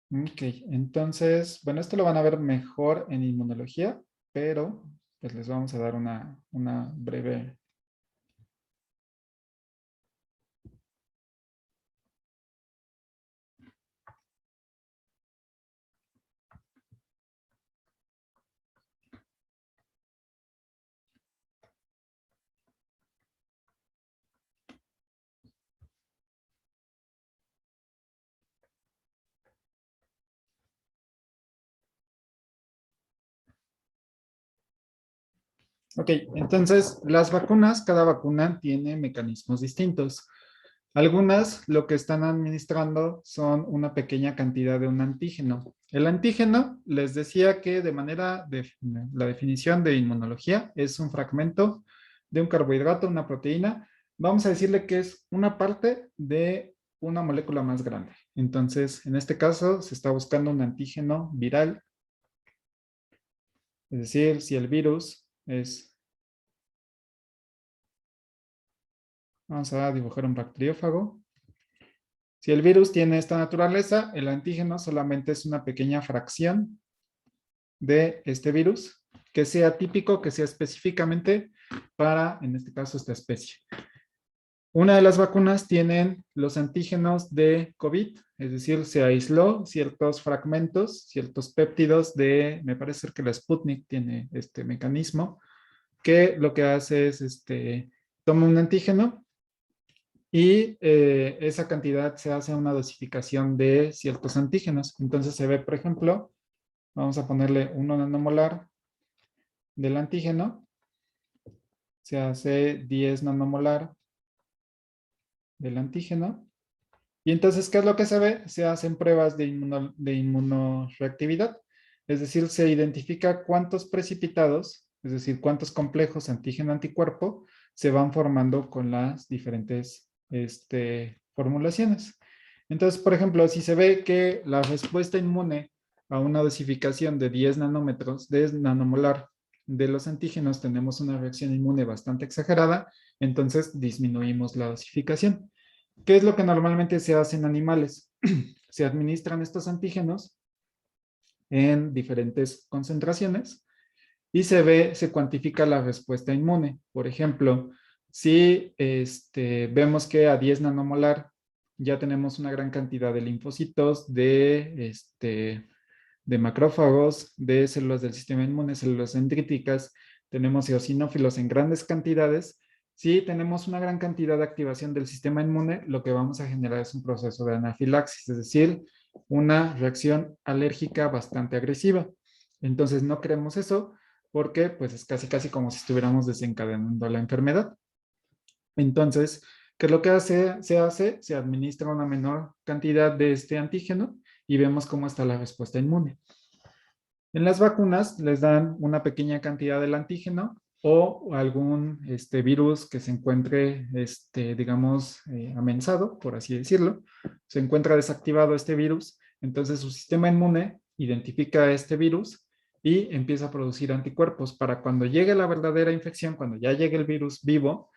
Ok, entonces, bueno, esto lo van a ver mejor en inmunología, pero pues les vamos a dar una breve. Ok, entonces las vacunas, cada vacuna tiene mecanismos distintos. Algunas lo que están administrando son una pequeña cantidad de un antígeno. El antígeno, les decía que la definición de inmunología es un fragmento de un carbohidrato, una proteína. Vamos a decirle que es una parte de una molécula más grande. Entonces, en este caso, se está buscando un antígeno viral. Es decir, si el virus es... Vamos a dibujar un bacteriófago. Si el virus tiene esta naturaleza, el antígeno solamente es una pequeña fracción de este virus que sea típico, que sea específicamente para, en este caso, esta especie. Una de las vacunas tienen los antígenos de COVID, es decir, se aisló ciertos fragmentos, ciertos péptidos me parece que la Sputnik tiene este mecanismo, que lo que hace es, toma un antígeno, y esa cantidad se hace una dosificación de ciertos antígenos. Entonces se ve, por ejemplo, vamos a ponerle 1 nanomolar del antígeno, se hace 10 nanomolar del antígeno. Y entonces, ¿qué es lo que se ve? Se hacen pruebas de inmunoreactividad, es decir, se identifica cuántos precipitados, es decir, cuántos complejos antígeno-anticuerpo se van formando con las diferentes formulaciones. Entonces, por ejemplo, si se ve que la respuesta inmune a una dosificación de 10 nanómetros, de nanomolar de los antígenos, tenemos una reacción inmune bastante exagerada, entonces disminuimos la dosificación. ¿Qué es lo que normalmente se hace en animales? Se administran estos antígenos en diferentes concentraciones y se cuantifica la respuesta inmune. Por ejemplo, si vemos que a 10 nanomolar ya tenemos una gran cantidad de linfocitos, de macrófagos, de células del sistema inmune, células dendríticas, tenemos eosinófilos en grandes cantidades. Si tenemos una gran cantidad de activación del sistema inmune, lo que vamos a generar es un proceso de anafilaxis, es decir, una reacción alérgica bastante agresiva. Entonces no queremos eso porque pues es casi como si estuviéramos desencadenando la enfermedad. Entonces, ¿qué es lo que se hace? Se administra una menor cantidad de este antígeno y vemos cómo está la respuesta inmune. En las vacunas les dan una pequeña cantidad del antígeno o algún virus que se encuentre, digamos, amenazado, por así decirlo. Se encuentra desactivado este virus, entonces su sistema inmune identifica este virus y empieza a producir anticuerpos para cuando llegue la verdadera infección, cuando ya llegue el virus vivo,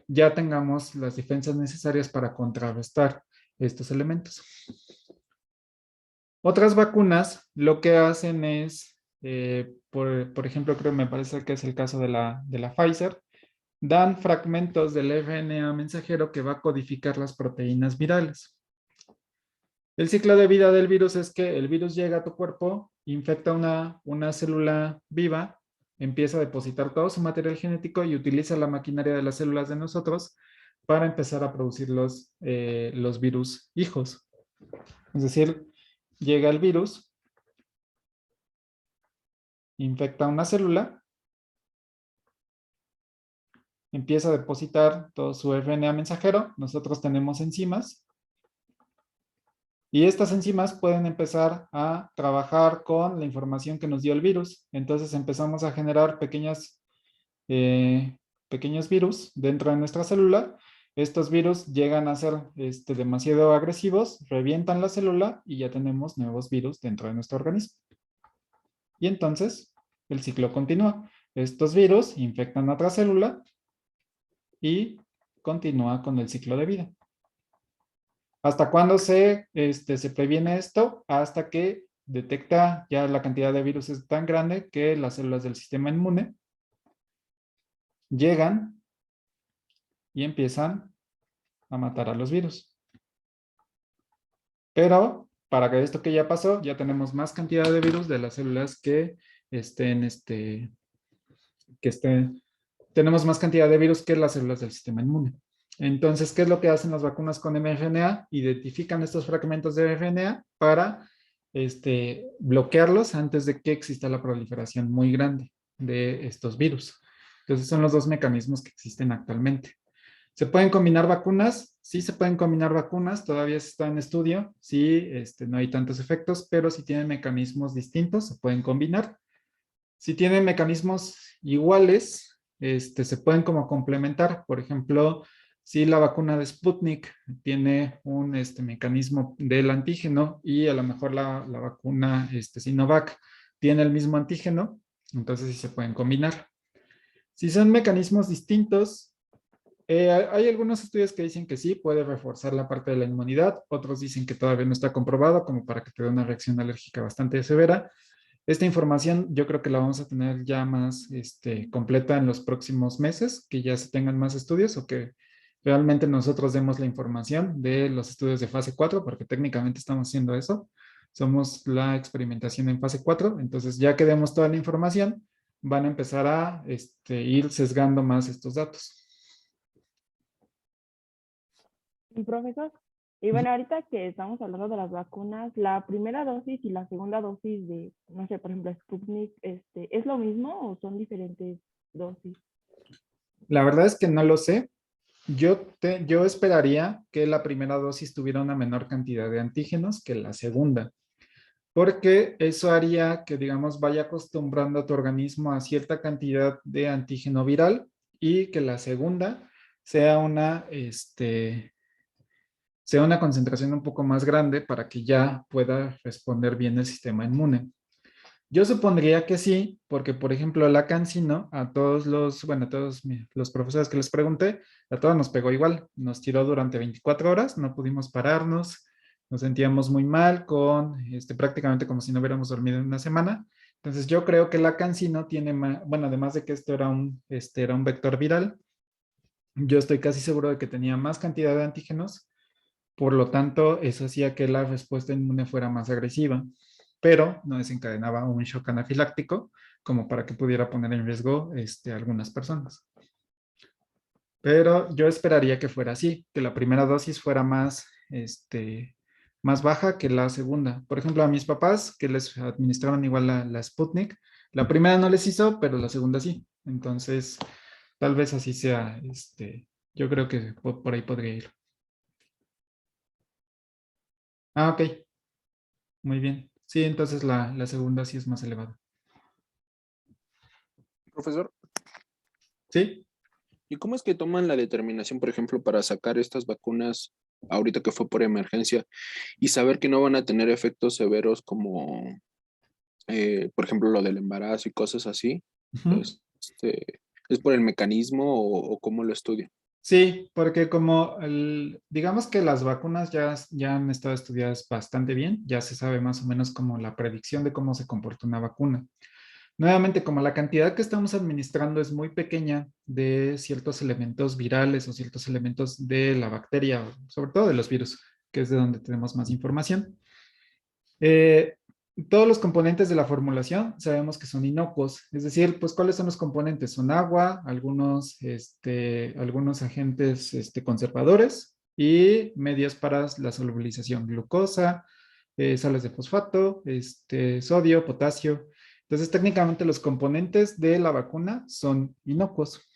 ya tengamos las defensas necesarias para contrarrestar estos elementos. Otras vacunas lo que hacen es, por ejemplo, me parece que es el caso de la Pfizer, dan fragmentos del RNA mensajero que va a codificar las proteínas virales. El ciclo de vida del virus es que el virus llega a tu cuerpo, infecta una célula viva, empieza a depositar todo su material genético y utiliza la maquinaria de las células de nosotros para empezar a producir los virus hijos. Es decir, llega el virus, infecta una célula, empieza a depositar todo su RNA mensajero, nosotros tenemos enzimas, y estas enzimas pueden empezar a trabajar con la información que nos dio el virus. Entonces empezamos a generar pequeños virus dentro de nuestra célula. Estos virus llegan a ser demasiado agresivos, revientan la célula y ya tenemos nuevos virus dentro de nuestro organismo. Y entonces el ciclo continúa. Estos virus infectan a otra célula y continúa con el ciclo de vida. ¿Hasta cuándo se previene esto? Hasta que detecta ya la cantidad de virus es tan grande que las células del sistema inmune llegan y empiezan a matar a los virus. Pero para que esto que ya pasó, ya tenemos más cantidad de virus de las células tenemos más cantidad de virus que las células del sistema inmune. Entonces, ¿qué es lo que hacen las vacunas con mRNA? Identifican estos fragmentos de RNA para bloquearlos antes de que exista la proliferación muy grande de estos virus. Entonces, son los dos mecanismos que existen actualmente. ¿Se pueden combinar vacunas? Sí se pueden combinar vacunas, todavía se está en estudio. Sí, no hay tantos efectos, pero si tienen mecanismos distintos, se pueden combinar. Si tienen mecanismos iguales, se pueden como complementar. Por ejemplo, si la vacuna de Sputnik tiene un mecanismo del antígeno y a lo mejor la vacuna Sinovac tiene el mismo antígeno, entonces sí se pueden combinar. Si son mecanismos distintos, hay algunos estudios que dicen que sí, puede reforzar la parte de la inmunidad. Otros dicen que todavía no está comprobado, como para que te dé una reacción alérgica bastante severa. Esta información yo creo que la vamos a tener ya más completa en los próximos meses, que ya se tengan más estudios o que realmente nosotros demos la información de los estudios de fase 4, porque técnicamente estamos haciendo eso. Somos la experimentación en fase 4, entonces ya que demos toda la información, van a empezar a ir sesgando más estos datos. Y profesor, y bueno, ahorita que estamos hablando de las vacunas, la primera dosis y la segunda dosis de, no sé, por ejemplo, Sputnik, ¿es lo mismo o son diferentes dosis? La verdad es que no lo sé. Yo esperaría que la primera dosis tuviera una menor cantidad de antígenos que la segunda, porque eso haría que, digamos, vaya acostumbrando a tu organismo a cierta cantidad de antígeno viral y que la segunda sea una concentración un poco más grande para que ya pueda responder bien el sistema inmune. Yo supondría que sí, porque por ejemplo la CanSino, a todos los profesores que les pregunté, a todos nos pegó igual, nos tiró durante 24 horas, no pudimos pararnos, nos sentíamos muy mal, prácticamente como si no hubiéramos dormido en una semana. Entonces yo creo que la CanSino tiene además de que esto era un vector viral, yo estoy casi seguro de que tenía más cantidad de antígenos. Por lo tanto, eso hacía que la respuesta inmune fuera más agresiva, pero no desencadenaba un shock anafiláctico como para que pudiera poner en riesgo a algunas personas. Pero yo esperaría que fuera así, que la primera dosis fuera más baja que la segunda. Por ejemplo, a mis papás, que les administraban igual la Sputnik, la primera no les hizo, pero la segunda sí. Entonces, tal vez así sea. Yo creo que por ahí podría ir. Ah, ok. Muy bien. Sí, entonces la segunda sí es más elevada. Profesor, ¿Sí? ¿y cómo es que toman la determinación, por ejemplo, para sacar estas vacunas ahorita que fue por emergencia y saber que no van a tener efectos severos como, por ejemplo, lo del embarazo y cosas así? Ujú. ¿Es por el mecanismo o cómo lo estudian? Sí, porque como digamos que las vacunas ya han estado estudiadas bastante bien, ya se sabe más o menos como la predicción de cómo se comporta una vacuna. Nuevamente, como la cantidad que estamos administrando es muy pequeña de ciertos elementos virales o ciertos elementos de la bacteria, sobre todo de los virus, que es de donde tenemos más información. Eh, Todos los componentes de la formulación sabemos que son inocuos, es decir, pues ¿cuáles son los componentes? Son agua, algunos agentes conservadores y medios para la solubilización, glucosa, sales de fosfato, sodio, potasio. Entonces, técnicamente los componentes de la vacuna son inocuos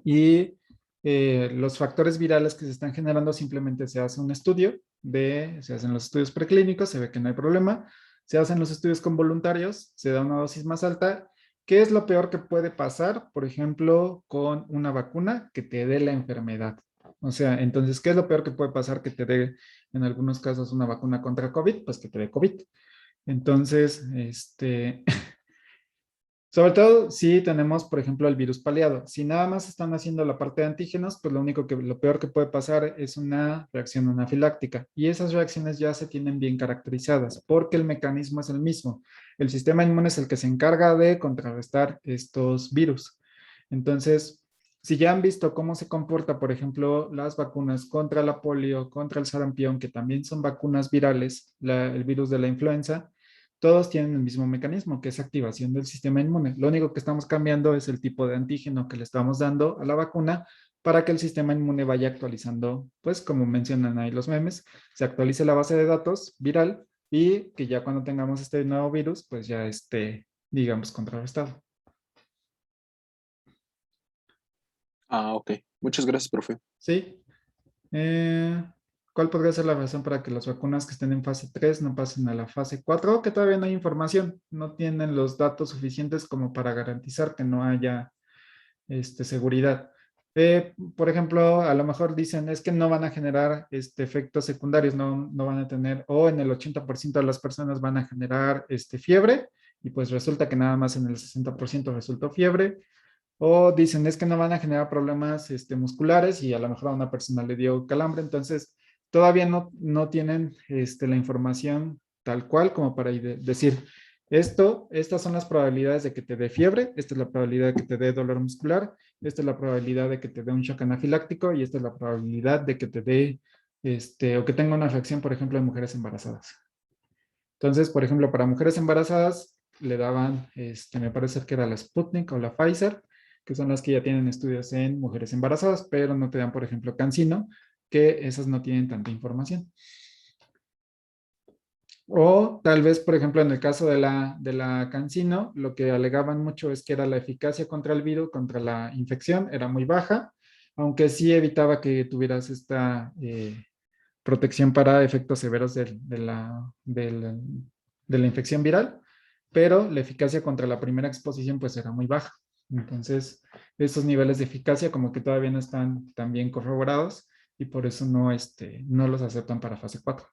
y los factores virales que se están generando simplemente se hace un estudio, se hacen los estudios preclínicos, se ve que no hay problema, se hacen los estudios con voluntarios, se da una dosis más alta. ¿Qué es lo peor que puede pasar, por ejemplo, con una vacuna que te dé la enfermedad? O sea, entonces, ¿qué es lo peor que puede pasar que te dé, en algunos casos, una vacuna contra COVID? Pues que te dé COVID. Entonces, sobre todo si tenemos, por ejemplo, el virus paliado. Si nada más están haciendo la parte de antígenos, pues lo peor que puede pasar es una reacción anafiláctica. Y esas reacciones ya se tienen bien caracterizadas porque el mecanismo es el mismo. El sistema inmune es el que se encarga de contrarrestar estos virus. Entonces, si ya han visto cómo se comporta, por ejemplo, las vacunas contra la polio, contra el sarampión, que también son vacunas virales, el virus de la influenza, todos tienen el mismo mecanismo, que es activación del sistema inmune. Lo único que estamos cambiando es el tipo de antígeno que le estamos dando a la vacuna para que el sistema inmune vaya actualizando, pues como mencionan ahí los memes, se actualice la base de datos viral y que ya cuando tengamos este nuevo virus, pues ya esté, digamos, contrarrestado. Ah, ok. Muchas gracias, profe. ¿Sí? Eh, ¿Cuál podría ser la razón para que las vacunas que estén en fase 3 no pasen a la fase 4? Que todavía no hay información, no tienen los datos suficientes como para garantizar que no haya seguridad. Por ejemplo, a lo mejor dicen es que no van a generar efectos secundarios, no van a tener, o en el 80% de las personas van a generar fiebre, y pues resulta que nada más en el 60% resultó fiebre, o dicen es que no van a generar problemas musculares y a lo mejor a una persona le dio calambre, entonces todavía no tienen la información tal cual como para decir estas son las probabilidades de que te dé fiebre, esta es la probabilidad de que te dé dolor muscular, esta es la probabilidad de que te dé un shock anafiláctico y esta es la probabilidad de que te dé o que tenga una reacción, por ejemplo, en mujeres embarazadas. Entonces, por ejemplo, para mujeres embarazadas le daban, me parece que era la Sputnik o la Pfizer, que son las que ya tienen estudios en mujeres embarazadas, pero no te dan, por ejemplo, CanSino, que esas no tienen tanta información. O tal vez, por ejemplo, en el caso de la CanSino, lo que alegaban mucho es que era la eficacia contra el virus, contra la infección, era muy baja, aunque sí evitaba que tuvieras esta protección para efectos severos de la infección viral, pero la eficacia contra la primera exposición pues era muy baja. Entonces, esos niveles de eficacia como que todavía no están tan bien corroborados y por eso no los aceptan para fase 4.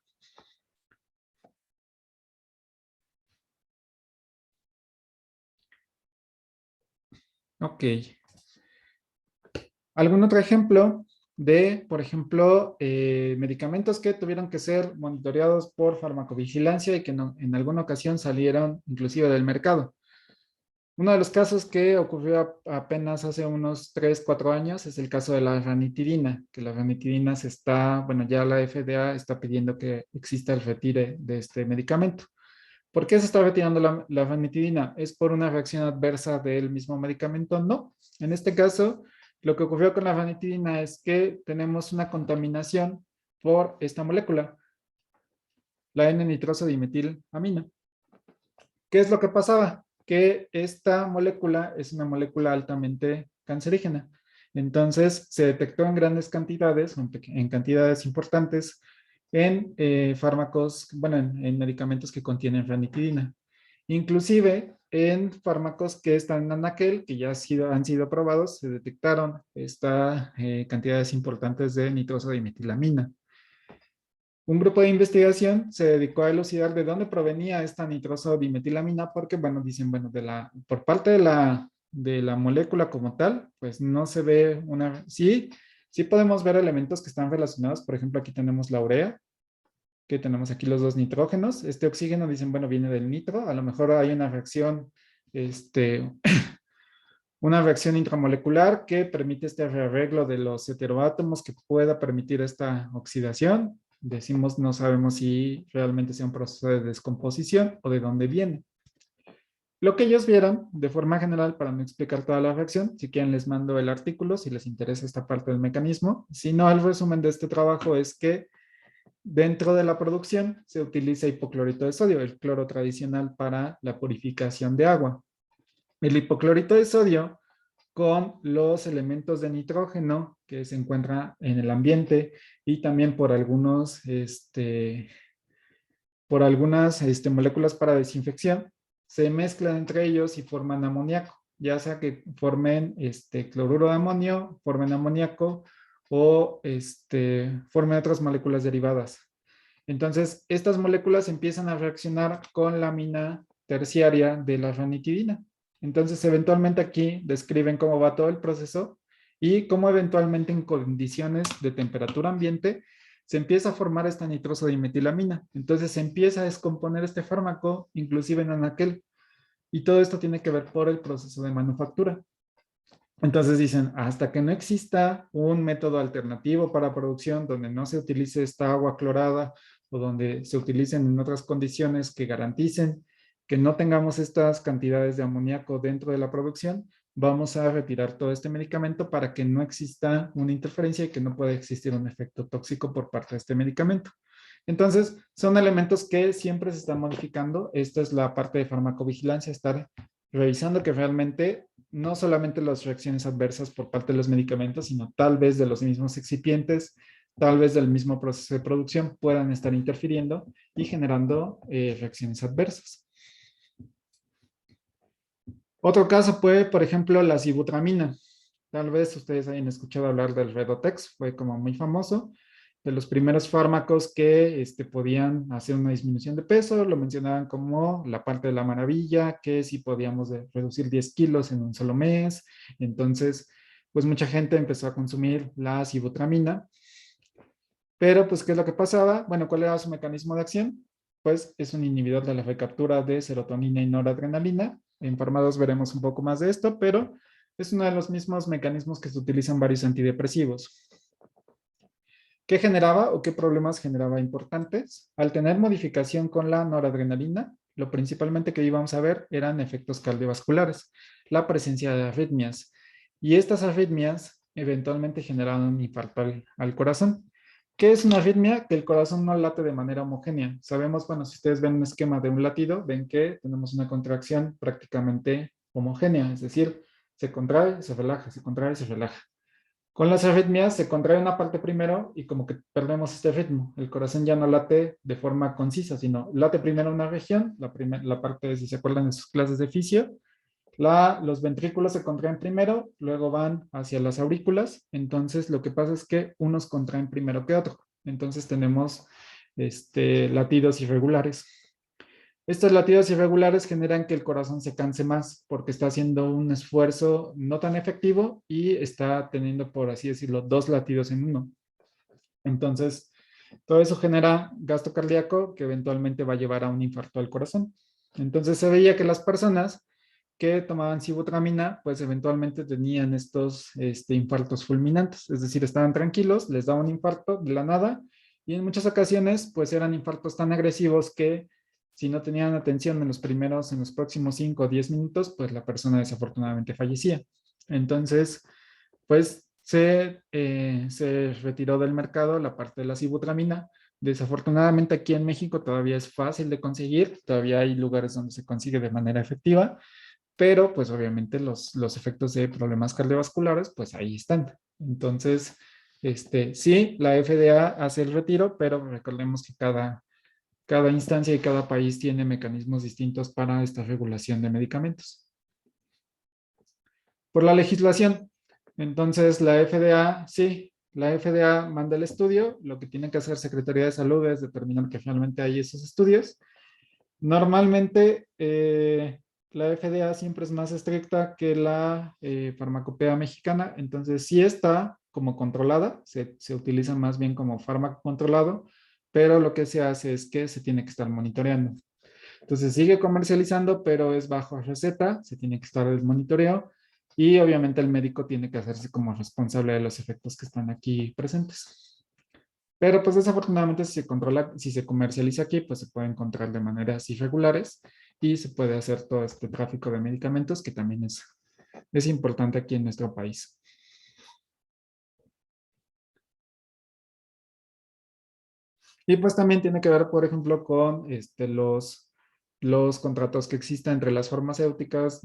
Ok. ¿Algún otro ejemplo de, por ejemplo, medicamentos que tuvieron que ser monitoreados por farmacovigilancia y que en alguna ocasión salieron inclusive del mercado? Uno de los casos que ocurrió apenas hace unos 3, 4 años es el caso de la ranitidina, que la ranitidina bueno, ya la FDA está pidiendo que exista el retire de este medicamento. ¿Por qué se está retirando la ranitidina? ¿Es por una reacción adversa del mismo medicamento? No. En este caso, lo que ocurrió con la ranitidina es que tenemos una contaminación por esta molécula, la N-nitroso dimetilamina. ¿Qué es lo que pasaba? Que esta molécula es una molécula altamente cancerígena. Entonces, se detectó en grandes cantidades, en cantidades importantes, en fármacos, bueno, en medicamentos que contienen ranitidina. Inclusive en fármacos que están en anaquel, que ya han sido probados, se detectaron cantidades importantes de nitrosodimetilamina. Un grupo de investigación se dedicó a elucidar de dónde provenía esta nitrosodimetilamina, porque, bueno, dicen, bueno, por parte de la molécula como tal, pues no se ve sí podemos ver elementos que están relacionados. Por ejemplo, aquí tenemos la urea, que tenemos aquí los dos nitrógenos. Este oxígeno, dicen, bueno, viene del nitro. A lo mejor hay una reacción, una reacción intramolecular que permite este rearreglo de los heteroátomos que pueda permitir esta oxidación. Decimos, no sabemos si realmente sea un proceso de descomposición o de dónde viene. Lo que ellos vieron, de forma general, para no explicar toda la reacción, si quieren les mando el artículo, si les interesa esta parte del mecanismo. Si no, el resumen de este trabajo es que dentro de la producción se utiliza hipoclorito de sodio, el cloro tradicional para la purificación de agua. El hipoclorito de sodio con los elementos de nitrógeno que se encuentra en el ambiente y también por algunas moléculas para desinfección, se mezclan entre ellos y forman amoníaco, ya sea que formen cloruro de amonio, formen amoníaco o formen otras moléculas derivadas. Entonces, estas moléculas empiezan a reaccionar con la amina terciaria de la ranitidina. Entonces, eventualmente aquí describen cómo va todo el proceso y cómo eventualmente en condiciones de temperatura ambiente se empieza a formar esta nitrosodimetilamina. Entonces, se empieza a descomponer este fármaco, inclusive en anaquel. Y todo esto tiene que ver por el proceso de manufactura. Entonces dicen, hasta que no exista un método alternativo para producción donde no se utilice esta agua clorada o donde se utilicen en otras condiciones que garanticen que no tengamos estas cantidades de amoníaco dentro de la producción, vamos a retirar todo este medicamento para que no exista una interferencia y que no pueda existir un efecto tóxico por parte de este medicamento. Entonces, son elementos que siempre se están modificando. Esta es la parte de farmacovigilancia, estar revisando que realmente no solamente las reacciones adversas por parte de los medicamentos, sino tal vez de los mismos excipientes, tal vez del mismo proceso de producción puedan estar interfiriendo y generando reacciones adversas. Otro caso puede, por ejemplo, la sibutramina. Tal vez ustedes hayan escuchado hablar del Redotex, fue como muy famoso, de los primeros fármacos que podían hacer una disminución de peso, lo mencionaban como la parte de la maravilla, que sí podíamos reducir 10 kilos en un solo mes. Entonces, pues mucha gente empezó a consumir la sibutramina. Pero, pues, ¿qué es lo que pasaba? Bueno, ¿cuál era su mecanismo de acción? Pues es un inhibidor de la recaptura de serotonina y noradrenalina. En Pharma 2 veremos un poco más de esto, pero es uno de los mismos mecanismos que se utilizan varios antidepresivos. ¿Qué generaba o qué problemas generaba importantes? Al tener modificación con la noradrenalina, lo principalmente que íbamos a ver eran efectos cardiovasculares, la presencia de arritmias. Y estas arritmias eventualmente generaban un infarto al corazón. ¿Qué es una arritmia? Que el corazón no late de manera homogénea. Sabemos, bueno, si ustedes ven un esquema de un latido, ven que tenemos una contracción prácticamente homogénea, es decir, se contrae, se relaja, se contrae, se relaja. Con las arritmias se contrae una parte primero y como que perdemos este ritmo. El corazón ya no late de forma concisa, sino late primero una región, la parte, si se acuerdan de sus clases de fisio, los ventrículos se contraen primero, luego van hacia las aurículas. Entonces lo que pasa es que unos contraen primero que otro. Entonces tenemos latidos irregulares. Estos latidos irregulares generan que el corazón se canse más porque está haciendo un esfuerzo no tan efectivo y está teniendo, por así decirlo, dos latidos en uno. Entonces, todo eso genera gasto cardíaco que eventualmente va a llevar a un infarto al corazón. Entonces, se veía que las personas que tomaban sibutramina, pues eventualmente tenían estos infartos fulminantes, es decir, estaban tranquilos, les daba un infarto de la nada y en muchas ocasiones, pues eran infartos tan agresivos que si no tenían atención en los próximos 5 o 10 minutos, pues la persona desafortunadamente fallecía. Entonces, pues se retiró del mercado la parte de la sibutramina. Desafortunadamente aquí en México todavía es fácil de conseguir, todavía hay lugares donde se consigue de manera efectiva, pero pues obviamente los efectos de problemas cardiovasculares, pues ahí están. Entonces, Sí, la FDA hace el retiro, pero recordemos que cada instancia y cada país tiene mecanismos distintos para esta regulación de medicamentos. Por la legislación, entonces la FDA, sí, la FDA manda el estudio, lo que tiene que hacer Secretaría de Salud es determinar que finalmente hay esos estudios. Normalmente la FDA siempre es más estricta que la farmacopea mexicana, entonces sí está como controlada, se utiliza más bien como fármaco controlado, pero lo que se hace es que se tiene que estar monitoreando. Entonces sigue comercializando, pero es bajo receta, se tiene que estar el monitoreo y obviamente el médico tiene que hacerse como responsable de los efectos que están aquí presentes. Pero pues desafortunadamente si se controla, si se comercializa aquí, pues se puede encontrar de maneras irregulares y se puede hacer todo este tráfico de medicamentos que también es importante aquí en nuestro país. Y pues también tiene que ver, por ejemplo, con los contratos que existen entre las farmacéuticas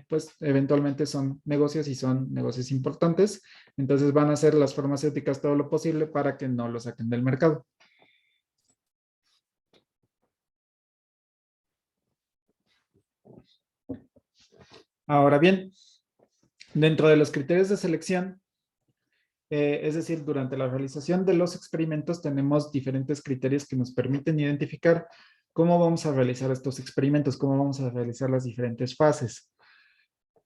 pues eventualmente son negocios y son negocios importantes. Entonces van a hacer las farmacéuticas todo lo posible para que no lo saquen del mercado. Ahora bien, dentro de los criterios de selección, es decir, durante la realización de los experimentos tenemos diferentes criterios que nos permiten identificar cómo vamos a realizar estos experimentos, cómo vamos a realizar las diferentes fases.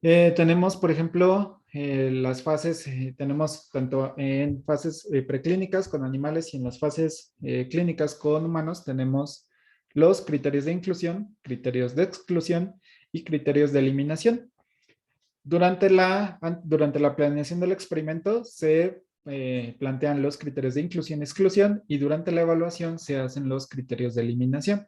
Tenemos, por ejemplo, las fases, tenemos tanto en fases preclínicas con animales y en las fases clínicas con humanos, tenemos los criterios de inclusión, criterios de exclusión y criterios de eliminación. Durante la planeación del experimento se plantean los criterios de inclusión y exclusión y durante la evaluación se hacen los criterios de eliminación.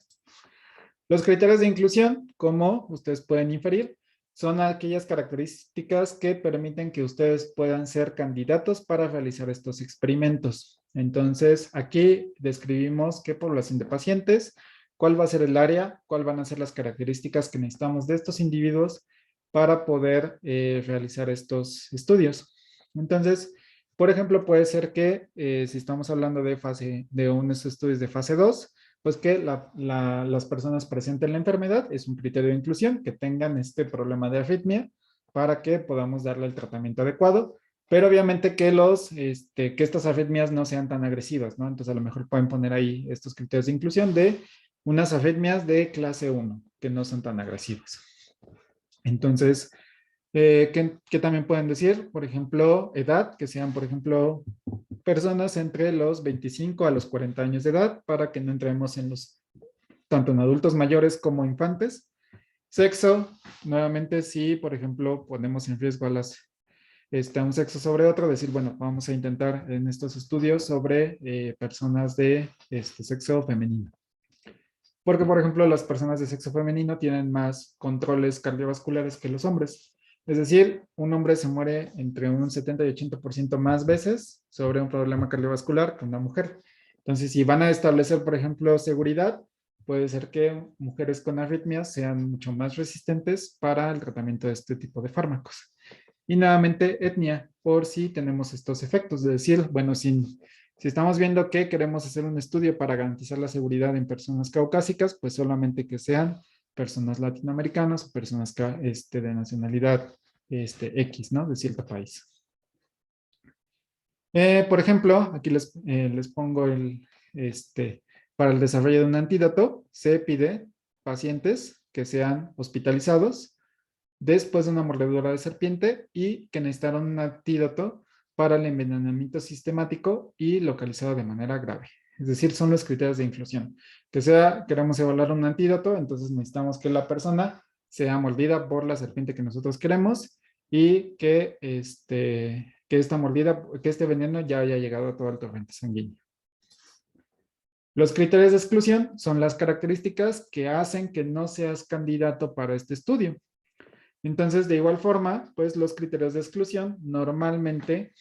Los criterios de inclusión, como ustedes pueden inferir, son aquellas características que permiten que ustedes puedan ser candidatos para realizar estos experimentos. Entonces, aquí describimos qué población de pacientes, cuál va a ser el área, cuáles van a ser las características que necesitamos de estos individuos para poder realizar estos estudios. Entonces, por ejemplo, puede ser que si estamos hablando de unos estudios de fase 2, pues que las personas presenten la enfermedad, es un criterio de inclusión, que tengan este problema de arritmia para que podamos darle el tratamiento adecuado, pero obviamente que que estas arritmias no sean tan agresivas, ¿no? Entonces a lo mejor pueden poner ahí estos criterios de inclusión de unas arritmias de clase 1, que no son tan agresivas. Entonces, ¿qué también pueden decir? Por ejemplo, edad, que sean, por ejemplo, personas entre los 25 a los 40 años de edad, para que no entremos tanto en adultos mayores como infantes. Sexo, nuevamente, si, por ejemplo, ponemos en riesgo a un sexo sobre otro, decir, bueno, vamos a intentar en estos estudios sobre personas de sexo femenino. Porque, por ejemplo, las personas de sexo femenino tienen más controles cardiovasculares que los hombres. Es decir, un hombre se muere entre un 70 y 80% más veces sobre un problema cardiovascular que una mujer. Entonces, si van a establecer, por ejemplo, seguridad, puede ser que mujeres con arritmias sean mucho más resistentes para el tratamiento de este tipo de fármacos. Y nuevamente, etnia, por si tenemos estos efectos, de decir, bueno, si estamos viendo que queremos hacer un estudio para garantizar la seguridad en personas caucásicas, pues solamente que sean personas latinoamericanas o personas de nacionalidad X, ¿no? De cierto país. Por ejemplo, aquí les pongo para el desarrollo de un antídoto, se pide pacientes que sean hospitalizados después de una mordedura de serpiente y que necesitaron un antídoto para el envenenamiento sistemático y localizado de manera grave. Es decir, son los criterios de inclusión. Queremos evaluar un antídoto, entonces necesitamos que la persona sea mordida por la serpiente que nosotros queremos y que esta mordida, que este veneno ya haya llegado a todo el torrente sanguíneo. Los criterios de exclusión son las características que hacen que no seas candidato para este estudio. Entonces, de igual forma, pues los criterios de exclusión normalmente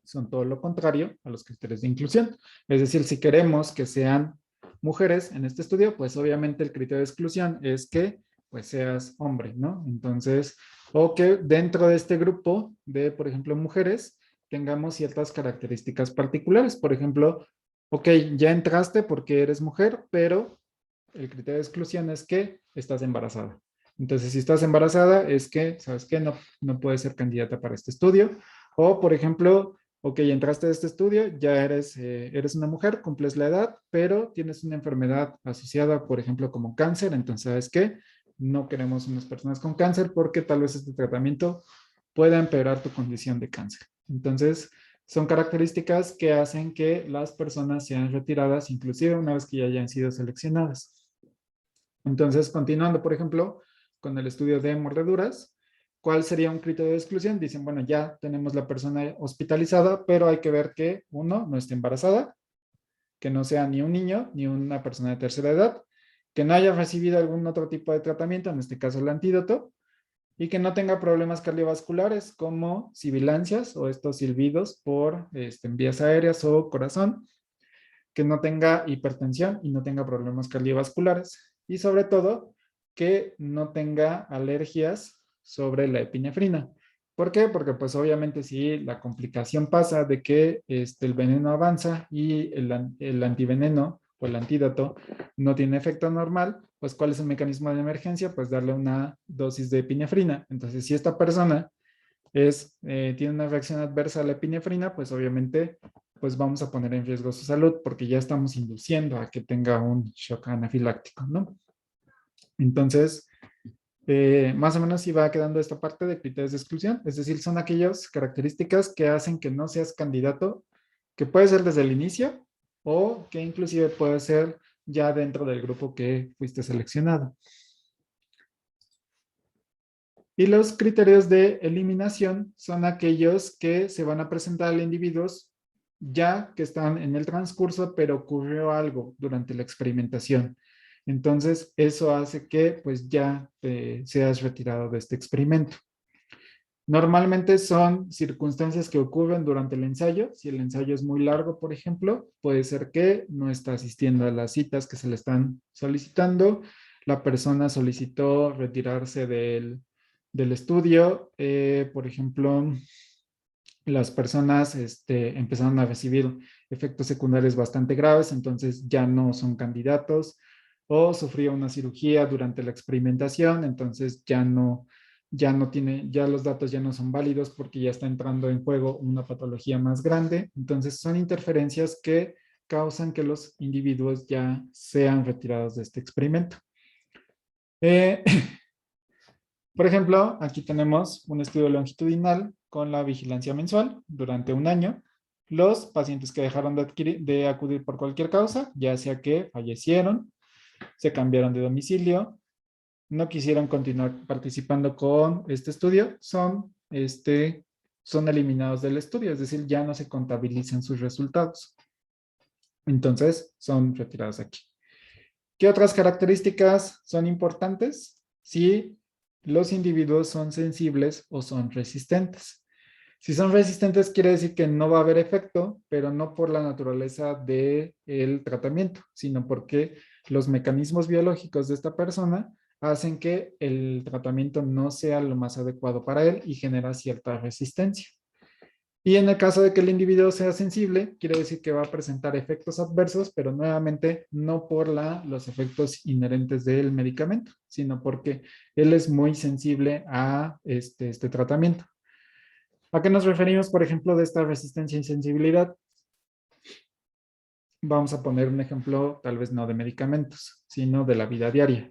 son todo lo contrario a los criterios de inclusión. Es decir, si queremos que sean mujeres en este estudio, pues obviamente el criterio de exclusión es que pues seas hombre, ¿no? Entonces, o que dentro de este grupo de, por ejemplo, mujeres, tengamos ciertas características particulares. Por ejemplo, ok, ya entraste porque eres mujer, pero el criterio de exclusión es que estás embarazada. Entonces, si estás embarazada, es que, ¿sabes qué? No puedes ser candidata para este estudio. O, por ejemplo, ok, entraste a este estudio, ya eres una mujer, cumples la edad, pero tienes una enfermedad asociada, por ejemplo, como cáncer. Entonces, ¿sabes qué? No queremos unas personas con cáncer porque tal vez este tratamiento pueda empeorar tu condición de cáncer. Entonces, son características que hacen que las personas sean retiradas, inclusive una vez que ya hayan sido seleccionadas. Entonces, continuando, por ejemplo, con el estudio de mordeduras, ¿cuál sería un criterio de exclusión? Dicen, bueno, ya tenemos la persona hospitalizada, pero hay que ver que, uno, no esté embarazada, que no sea ni un niño ni una persona de tercera edad, que no haya recibido algún otro tipo de tratamiento, en este caso el antídoto, y que no tenga problemas cardiovasculares como sibilancias o estos silbidos por vías aéreas o corazón, que no tenga hipertensión y no tenga problemas cardiovasculares. Y sobre todo, que no tenga alergias sobre la epinefrina. ¿Por qué? Porque pues obviamente si la complicación pasa de que el veneno avanza y el antiveneno o el antídoto no tiene efecto normal, pues ¿cuál es el mecanismo de emergencia? Pues darle una dosis de epinefrina. Entonces, si esta persona tiene una reacción adversa a la epinefrina, pues obviamente pues vamos a poner en riesgo su salud porque ya estamos induciendo a que tenga un shock anafiláctico, ¿no? Entonces, más o menos sí va quedando esta parte de criterios de exclusión, es decir, son aquellas características que hacen que no seas candidato, que puede ser desde el inicio o que inclusive puede ser ya dentro del grupo que fuiste seleccionado. Y los criterios de eliminación son aquellos que se van a presentar a individuos ya que están en el transcurso, pero ocurrió algo durante la experimentación. Entonces, eso hace que pues ya seas retirado de este experimento. Normalmente son circunstancias que ocurren durante el ensayo. Si el ensayo es muy largo, por ejemplo, puede ser que no está asistiendo a las citas que se le están solicitando. La persona solicitó retirarse del estudio. Por ejemplo, las personas empezaron a recibir efectos secundarios bastante graves, entonces ya no son candidatos, o sufrió una cirugía durante la experimentación, entonces ya no tiene, ya los datos ya no son válidos porque ya está entrando en juego una patología más grande. Entonces son interferencias que causan que los individuos ya sean retirados de este experimento. Por ejemplo, aquí tenemos un estudio longitudinal con la vigilancia mensual durante un año. Los pacientes que dejaron de acudir por cualquier causa, ya sea que fallecieron, se cambiaron de domicilio, no quisieron continuar participando con este estudio, son eliminados del estudio, es decir, ya no se contabilizan sus resultados. Entonces, son retirados aquí. ¿Qué otras características son importantes? Si los individuos son sensibles o son resistentes. Si son resistentes, quiere decir que no va a haber efecto, pero no por la naturaleza del tratamiento, sino porque los mecanismos biológicos de esta persona hacen que el tratamiento no sea lo más adecuado para él y genera cierta resistencia. Y en el caso de que el individuo sea sensible, quiere decir que va a presentar efectos adversos, pero nuevamente no por los efectos inherentes del medicamento, sino porque él es muy sensible a este tratamiento. ¿A qué nos referimos, por ejemplo, de esta resistencia y sensibilidad? Vamos a poner un ejemplo, tal vez no de medicamentos, sino de la vida diaria.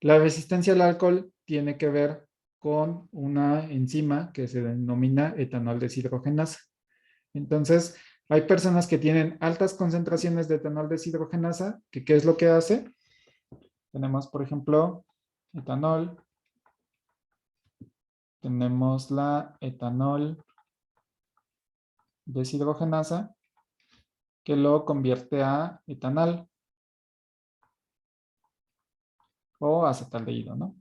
La resistencia al alcohol tiene que ver con una enzima que se denomina etanol deshidrogenasa. Entonces, hay personas que tienen altas concentraciones de etanol deshidrogenasa, que ¿qué es lo que hace? Tenemos, por ejemplo, etanol. Tenemos la etanol deshidrogenasa, que lo convierte a etanal o acetaldehído, ¿no?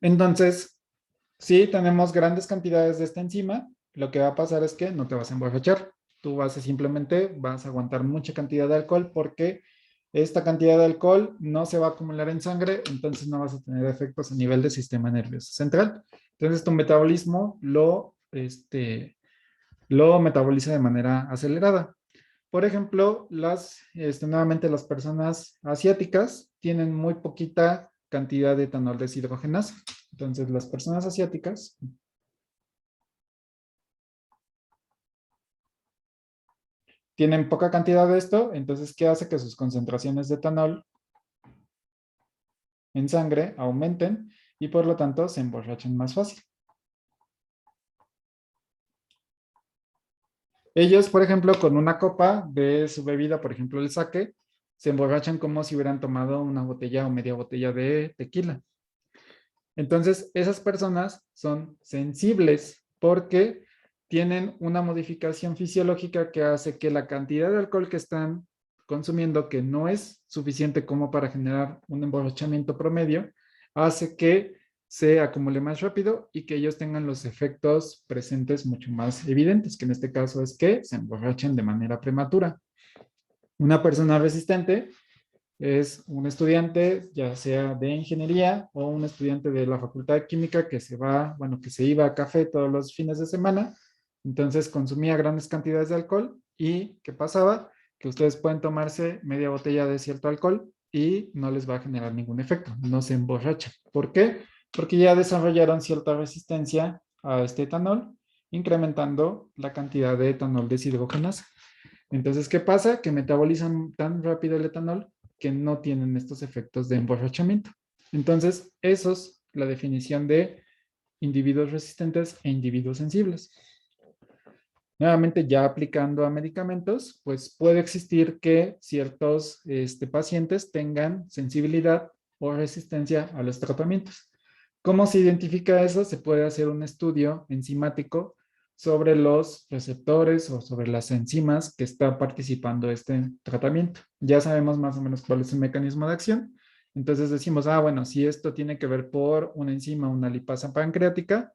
Entonces, si tenemos grandes cantidades de esta enzima, lo que va a pasar es que no te vas a emborrachar. tú simplemente vas a aguantar mucha cantidad de alcohol porque esta cantidad de alcohol no se va a acumular en sangre, entonces no vas a tener efectos a nivel del sistema nervioso central. Entonces tu metabolismo lo metaboliza de manera acelerada. Por ejemplo, nuevamente las personas asiáticas tienen muy poquita cantidad de etanol deshidrogenasa. Entonces las personas asiáticas tienen poca cantidad de esto, entonces ¿qué hace? Que sus concentraciones de etanol en sangre aumenten y por lo tanto se emborrachen más fácil. Ellos, por ejemplo, con una copa de su bebida, por ejemplo el sake, se emborrachan como si hubieran tomado una botella o media botella de tequila. Entonces, esas personas son sensibles porque tienen una modificación fisiológica que hace que la cantidad de alcohol que están consumiendo, que no es suficiente como para generar un emborrachamiento promedio, hace que se acumule más rápido y que ellos tengan los efectos presentes mucho más evidentes, que en este caso es que se emborrachen de manera prematura. Una persona resistente es un estudiante, ya sea de ingeniería o un estudiante de la Facultad de Química que se iba a café todos los fines de semana, entonces consumía grandes cantidades de alcohol y ¿qué pasaba? Que ustedes pueden tomarse media botella de cierto alcohol y no les va a generar ningún efecto, no se emborrachan. ¿Por qué? Porque ya desarrollaron cierta resistencia a este etanol, incrementando la cantidad de etanol deshidrogenasa. Entonces, ¿qué pasa? Que metabolizan tan rápido el etanol que no tienen estos efectos de emborrachamiento. Entonces, eso es la definición de individuos resistentes e individuos sensibles. Nuevamente, ya aplicando a medicamentos, pues puede existir que ciertos pacientes tengan sensibilidad o resistencia a los tratamientos. ¿Cómo se identifica eso? Se puede hacer un estudio enzimático sobre los receptores o sobre las enzimas que está participando este tratamiento. Ya sabemos más o menos cuál es el mecanismo de acción. Entonces decimos, bueno, si esto tiene que ver por una enzima, una lipasa pancreática,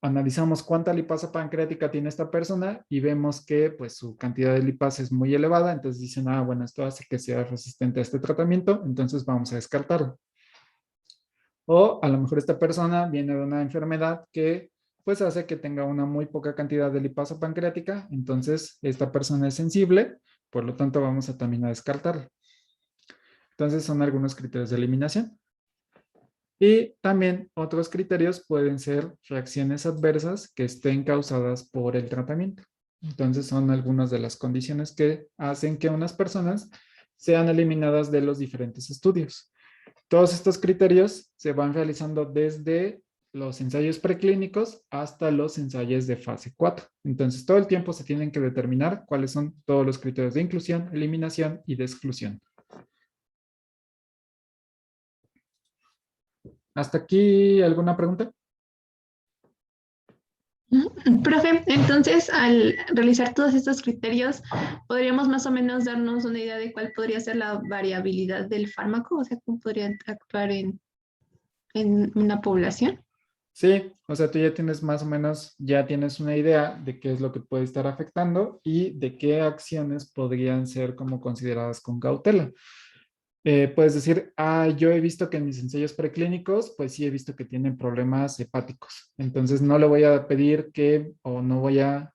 analizamos cuánta lipasa pancreática tiene esta persona y vemos que pues su cantidad de lipasa es muy elevada, entonces dicen, bueno, esto hace que sea resistente a este tratamiento, entonces vamos a descartarlo. O a lo mejor esta persona viene de una enfermedad que pues hace que tenga una muy poca cantidad de lipasa pancreática, entonces esta persona es sensible, por lo tanto vamos a también a descartarlo. Entonces son algunos criterios de eliminación. Y también otros criterios pueden ser reacciones adversas que estén causadas por el tratamiento. Entonces son algunas de las condiciones que hacen que unas personas sean eliminadas de los diferentes estudios. Todos estos criterios se van realizando desde los ensayos preclínicos hasta los ensayos de fase 4. Entonces todo el tiempo se tienen que determinar cuáles son todos los criterios de inclusión, eliminación y de exclusión. ¿Hasta aquí alguna pregunta? Profe, entonces al realizar todos estos criterios, ¿podríamos más o menos darnos una idea de cuál podría ser la variabilidad del fármaco? O sea, ¿cómo podría actuar en una población? Sí, o sea, tú ya tienes más o menos, ya tienes una idea de qué es lo que puede estar afectando y de qué acciones podrían ser como consideradas con cautela. Puedes decir, yo he visto que en mis ensayos preclínicos, pues sí he visto que tienen problemas hepáticos. Entonces no le voy a pedir o no voy a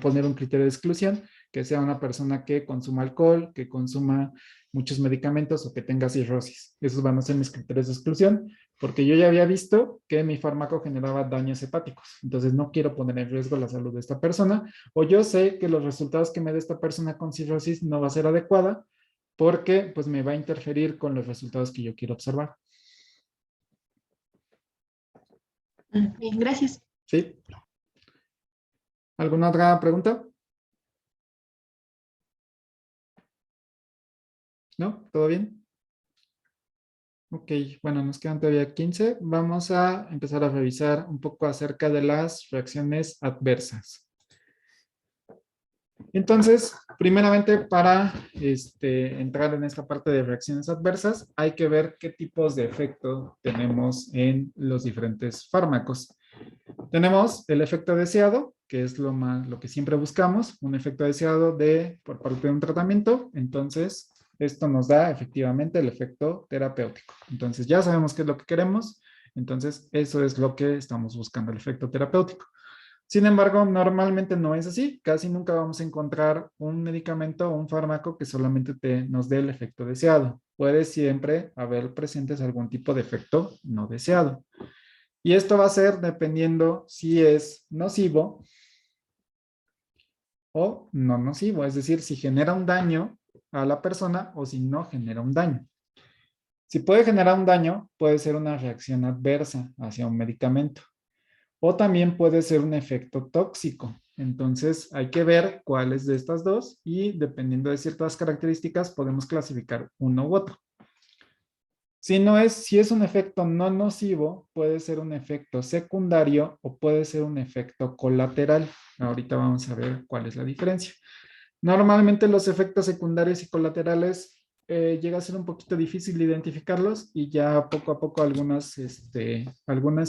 poner un criterio de exclusión, que sea una persona que consuma alcohol, que consuma muchos medicamentos o que tenga cirrosis. Esos van a ser mis criterios de exclusión, porque yo ya había visto que mi fármaco generaba daños hepáticos. Entonces no quiero poner en riesgo la salud de esta persona, o yo sé que los resultados que me dé esta persona con cirrosis no va a ser adecuada, porque pues me va a interferir con los resultados que yo quiero observar. Bien, gracias. ¿Sí? ¿Alguna otra pregunta? ¿No? ¿Todo bien? Ok, bueno, nos quedan todavía 15. Vamos a empezar a revisar un poco acerca de las reacciones adversas. Entonces, primeramente para entrar en esta parte de reacciones adversas, hay que ver qué tipos de efecto tenemos en los diferentes fármacos. Tenemos el efecto deseado, que es lo que siempre buscamos, un efecto deseado por parte de un tratamiento. Entonces, esto nos da efectivamente el efecto terapéutico. Entonces, ya sabemos qué es lo que queremos. Entonces, eso es lo que estamos buscando, el efecto terapéutico. Sin embargo, normalmente no es así. Casi nunca vamos a encontrar un medicamento o un fármaco que solamente nos dé el efecto deseado. Puede siempre haber presentes algún tipo de efecto no deseado. Y esto va a ser dependiendo si es nocivo o no nocivo. Es decir, si genera un daño a la persona o si no genera un daño. Si puede generar un daño, puede ser una reacción adversa hacia un medicamento. O también puede ser un efecto tóxico. Entonces hay que ver cuáles de estas dos y dependiendo de ciertas características podemos clasificar uno u otro. Si es un efecto no nocivo, puede ser un efecto secundario o puede ser un efecto colateral. Ahorita vamos a ver cuál es la diferencia. Normalmente los efectos secundarios y colaterales llega a ser un poquito difícil identificarlos y ya poco a poco algunas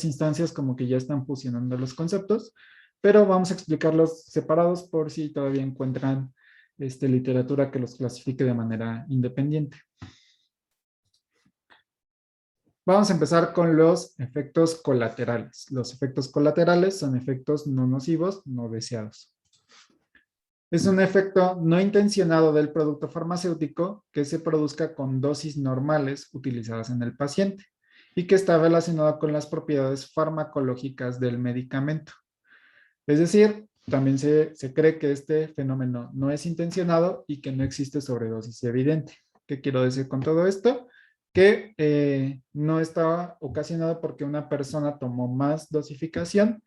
instancias como que ya están fusionando los conceptos, pero vamos a explicarlos separados por si todavía encuentran literatura que los clasifique de manera independiente. Vamos a empezar con los efectos colaterales. Los efectos colaterales son efectos no nocivos, no deseados. Es un efecto no intencionado del producto farmacéutico que se produzca con dosis normales utilizadas en el paciente y que está relacionado con las propiedades farmacológicas del medicamento. Es decir, también se cree que este fenómeno no es intencionado y que no existe sobredosis evidente. ¿Qué quiero decir con todo esto? Que no estaba ocasionado porque una persona tomó más dosificación,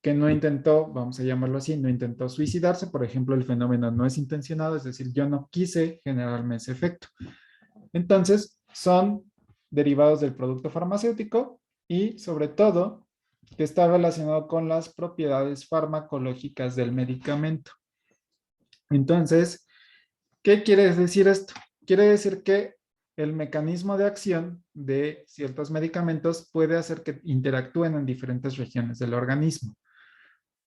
que no intentó, vamos a llamarlo así, no intentó suicidarse. Por ejemplo, el fenómeno no es intencionado, es decir, yo no quise generarme ese efecto. Entonces, son derivados del producto farmacéutico y, sobre todo, que está relacionado con las propiedades farmacológicas del medicamento. Entonces, ¿qué quiere decir esto? Quiere decir que el mecanismo de acción de ciertos medicamentos puede hacer que interactúen en diferentes regiones del organismo.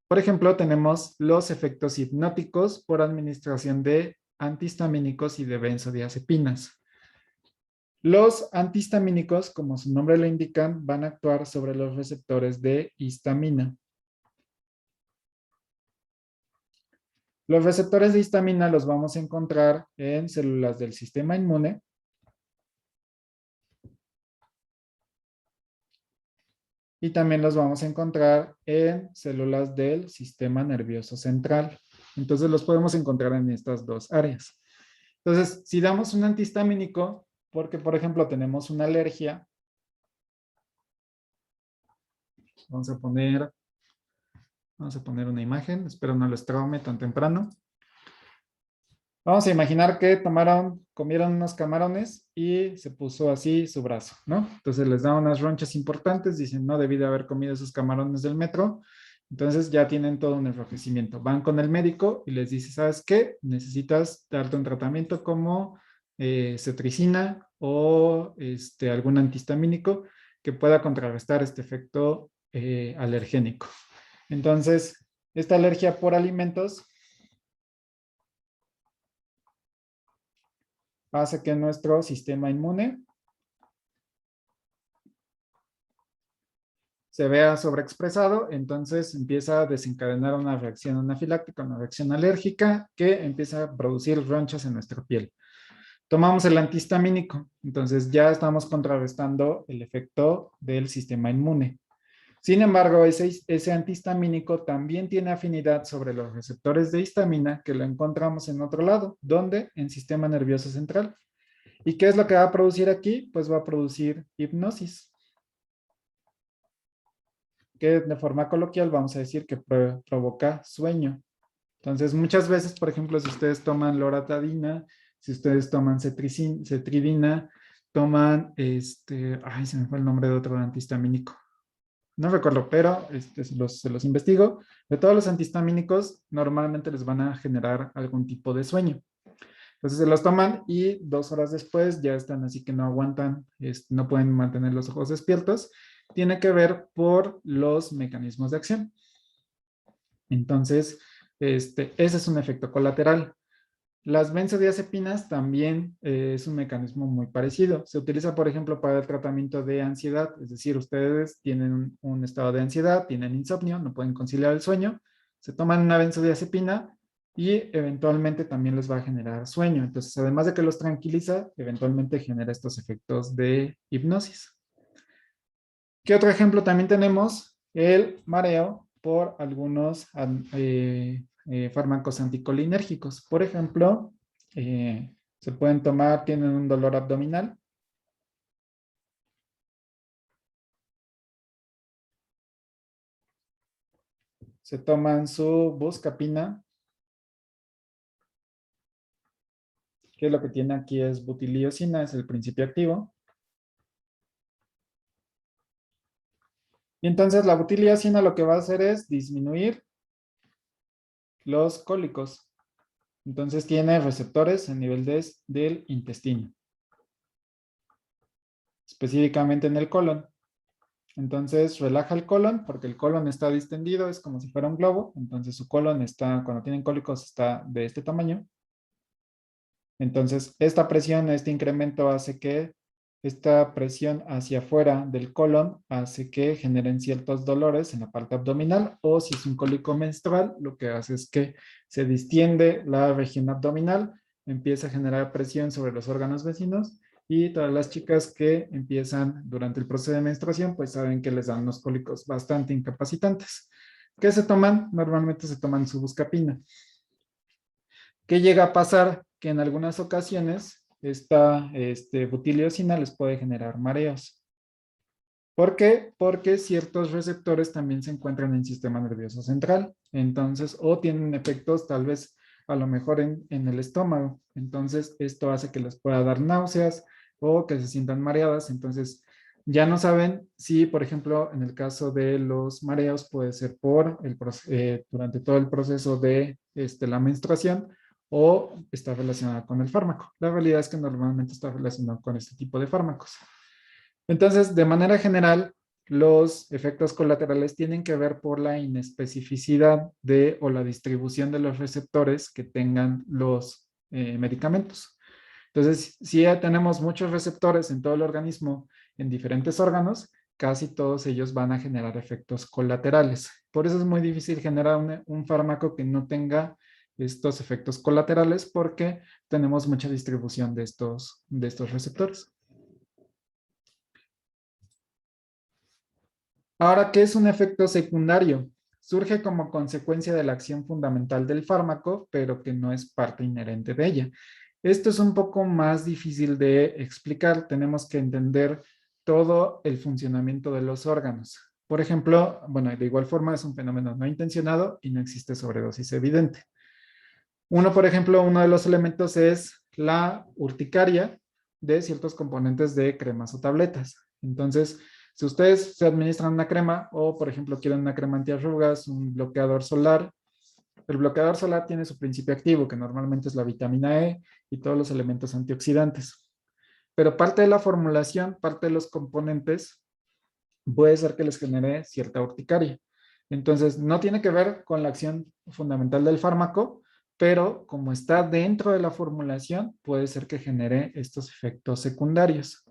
Por ejemplo, tenemos los efectos hipnóticos por administración de antihistamínicos y de benzodiazepinas. Los antihistamínicos, como su nombre lo indican, van a actuar sobre los receptores de histamina. Los receptores de histamina los vamos a encontrar en células del sistema inmune. Y también los vamos a encontrar en células del sistema nervioso central. Entonces los podemos encontrar en estas dos áreas. Entonces, si damos un antihistamínico, porque por ejemplo tenemos una alergia, vamos a poner una imagen, espero no les traume tan temprano. Vamos a imaginar que comieron unos camarones y se puso así su brazo, ¿no? Entonces les da unas ronchas importantes, dicen, no debí de haber comido esos camarones del metro. Entonces ya tienen todo un enrojecimiento. Van con el médico y les dice, ¿sabes qué? Necesitas darte un tratamiento como cetricina o algún antihistamínico que pueda contrarrestar este efecto alergénico. Entonces, esta alergia por alimentos hace que nuestro sistema inmune se vea sobreexpresado, entonces empieza a desencadenar una reacción anafiláctica, una reacción alérgica que empieza a producir ronchas en nuestra piel. Tomamos el antihistamínico, entonces ya estamos contrarrestando el efecto del sistema inmune. Sin embargo, ese antihistamínico también tiene afinidad sobre los receptores de histamina que lo encontramos en otro lado, ¿dónde? En sistema nervioso central. ¿Y qué es lo que va a producir aquí? Pues va a producir hipnosis, que de forma coloquial vamos a decir que provoca sueño. Entonces, muchas veces, por ejemplo, si ustedes toman loratadina, si ustedes toman cetridina, toman, ay, se me fue el nombre de otro antihistamínico. No recuerdo, pero se los investigo. De todos los antihistamínicos, normalmente les van a generar algún tipo de sueño. Entonces se los toman y 2 horas después ya están así que no aguantan, no pueden mantener los ojos despiertos. Tiene que ver por los mecanismos de acción. Entonces, ese es un efecto colateral. Las benzodiazepinas también es un mecanismo muy parecido. Se utiliza, por ejemplo, para el tratamiento de ansiedad. Es decir, ustedes tienen un estado de ansiedad, tienen insomnio, no pueden conciliar el sueño, se toman una benzodiazepina y eventualmente también les va a generar sueño. Entonces, además de que los tranquiliza, eventualmente genera estos efectos de hipnosis. ¿Qué otro ejemplo también tenemos? El mareo por algunos fármacos anticolinérgicos. Por ejemplo, se pueden tomar, tienen un dolor abdominal. Se toman su buscapina, que lo que tiene aquí es butiliosina, es el principio activo. Y entonces la butiliosina lo que va a hacer es disminuir los cólicos. Entonces tiene receptores a nivel del intestino, específicamente en el colon. Entonces relaja el colon porque el colon está distendido, es como si fuera un globo. Entonces su colon está, cuando tienen cólicos, está de este tamaño. Entonces esta presión, este incremento hace que esta presión hacia afuera del colon hace que generen ciertos dolores en la parte abdominal, o si es un cólico menstrual, lo que hace es que se distiende la región abdominal, empieza a generar presión sobre los órganos vecinos, y todas las chicas que empiezan durante el proceso de menstruación, pues saben que les dan unos cólicos bastante incapacitantes. ¿Qué se toman? Normalmente se toman su buscapina. ¿Qué llega a pasar? Que en algunas ocasiones esta butiliosina les puede generar mareos. ¿Por qué? Porque ciertos receptores también se encuentran en el sistema nervioso central. Entonces, o tienen efectos tal vez a lo mejor en el estómago. Entonces, esto hace que les pueda dar náuseas o que se sientan mareadas. Entonces, ya no saben si, por ejemplo, en el caso de los mareos puede ser durante todo el proceso de la menstruación, o está relacionada con el fármaco. La realidad es que normalmente está relacionado con este tipo de fármacos. Entonces, de manera general, los efectos colaterales tienen que ver por la inespecificidad o la distribución de los receptores que tengan los medicamentos. Entonces, si ya tenemos muchos receptores en todo el organismo, en diferentes órganos, casi todos ellos van a generar efectos colaterales. Por eso es muy difícil generar un fármaco que no tenga estos efectos colaterales, porque tenemos mucha distribución de estos receptores. Ahora, ¿qué es un efecto secundario? Surge como consecuencia de la acción fundamental del fármaco, pero que no es parte inherente de ella. Esto es un poco más difícil de explicar. Tenemos que entender todo el funcionamiento de los órganos. Por ejemplo, bueno, de igual forma es un fenómeno no intencionado y no existe sobredosis evidente. Por ejemplo, uno de los elementos es la urticaria de ciertos componentes de cremas o tabletas. Entonces, si ustedes se administran una crema o, por ejemplo, quieren una crema antiarrugas, un bloqueador solar, el bloqueador solar tiene su principio activo, que normalmente es la vitamina E y todos los elementos antioxidantes. Pero parte de la formulación, parte de los componentes, puede ser que les genere cierta urticaria. Entonces, no tiene que ver con la acción fundamental del fármaco, pero como está dentro de la formulación, puede ser que genere estos efectos secundarios.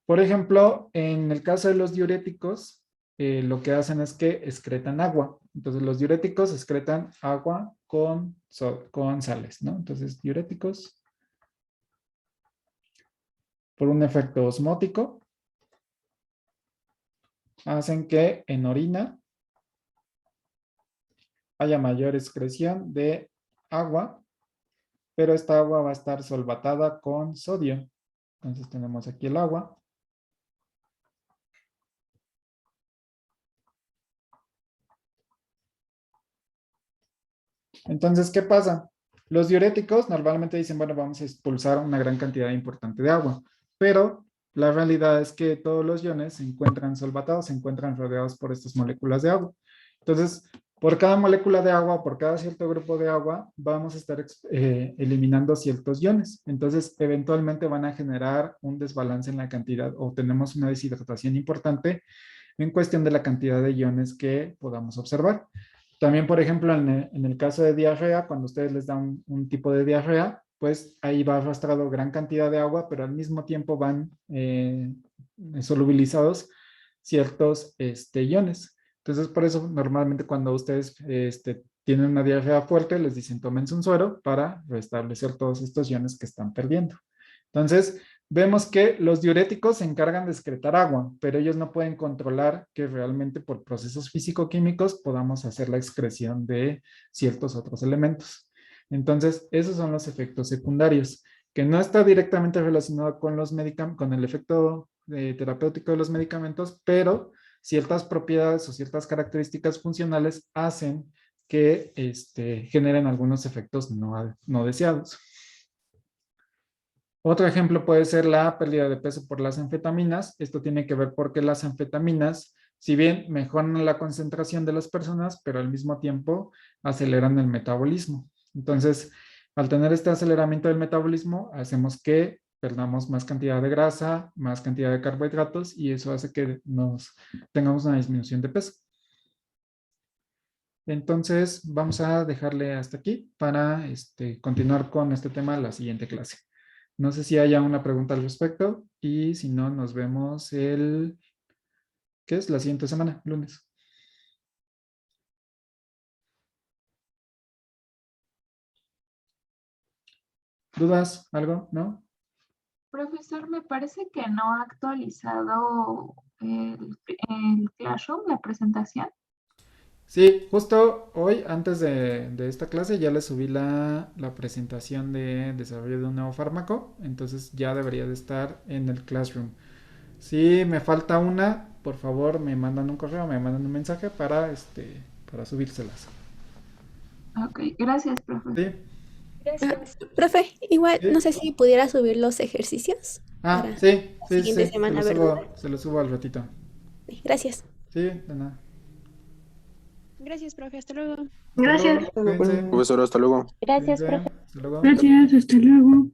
Por ejemplo, en el caso de los diuréticos, lo que hacen es que excretan agua. Entonces, los diuréticos excretan agua con sales, ¿no? Entonces, diuréticos, por un efecto osmótico, hacen que en orina haya mayor excreción de agua, pero esta agua va a estar solvatada con sodio. Entonces tenemos aquí el agua. Entonces, ¿qué pasa? Los diuréticos normalmente dicen, bueno, vamos a expulsar una gran cantidad importante de agua, pero la realidad es que todos los iones se encuentran solvatados, se encuentran rodeados por estas moléculas de agua. Entonces, por cada molécula de agua, por cada cierto grupo de agua, vamos a estar eliminando ciertos iones. Entonces, eventualmente van a generar un desbalance en la cantidad, o tenemos una deshidratación importante en cuestión de la cantidad de iones que podamos observar. También, por ejemplo, en el caso de diarrea, cuando ustedes les dan un tipo de diarrea, pues ahí va arrastrado gran cantidad de agua, pero al mismo tiempo van solubilizados ciertos iones. Entonces, por eso normalmente cuando ustedes tienen una diarrea fuerte, les dicen tómense un suero para restablecer todos estos iones que están perdiendo. Entonces, vemos que los diuréticos se encargan de excretar agua, pero ellos no pueden controlar que realmente por procesos físico-químicos podamos hacer la excreción de ciertos otros elementos. Entonces, esos son los efectos secundarios, que no está directamente relacionado con los con el efecto terapéutico de los medicamentos, pero ciertas propiedades o ciertas características funcionales hacen que generen algunos efectos no deseados. Otro ejemplo puede ser la pérdida de peso por las anfetaminas. Esto tiene que ver porque las anfetaminas, si bien mejoran la concentración de las personas, pero al mismo tiempo aceleran el metabolismo. Entonces, al tener este aceleramiento del metabolismo, hacemos que perdamos más cantidad de grasa, más cantidad de carbohidratos y eso hace que tengamos una disminución de peso. Entonces, vamos a dejarle hasta aquí para continuar con este tema en la siguiente clase. No sé si haya una pregunta al respecto y si no, nos vemos ¿qué es? La siguiente semana, lunes. ¿Dudas? ¿Algo? ¿No? Profesor, me parece que no ha actualizado el Classroom, la presentación. Sí, justo hoy, antes de esta clase, ya le subí la presentación de desarrollo de un nuevo fármaco, entonces ya debería de estar en el Classroom. Si me falta una, por favor me mandan un correo, me mandan un mensaje para subírselas. Ok, gracias, profe. ¿Sí? Profe, igual ¿Sí? no sé si pudiera subir los ejercicios. Ah, para sí, la sí, siguiente sí, semana, ¿verdad? se lo subo al ratito. Gracias. Sí, de nada. Gracias, profe. Hasta luego. Gracias. Cuídense, Profesor, hasta luego. Gracias, cuídense, profe. hasta luego. Gracias, hasta luego.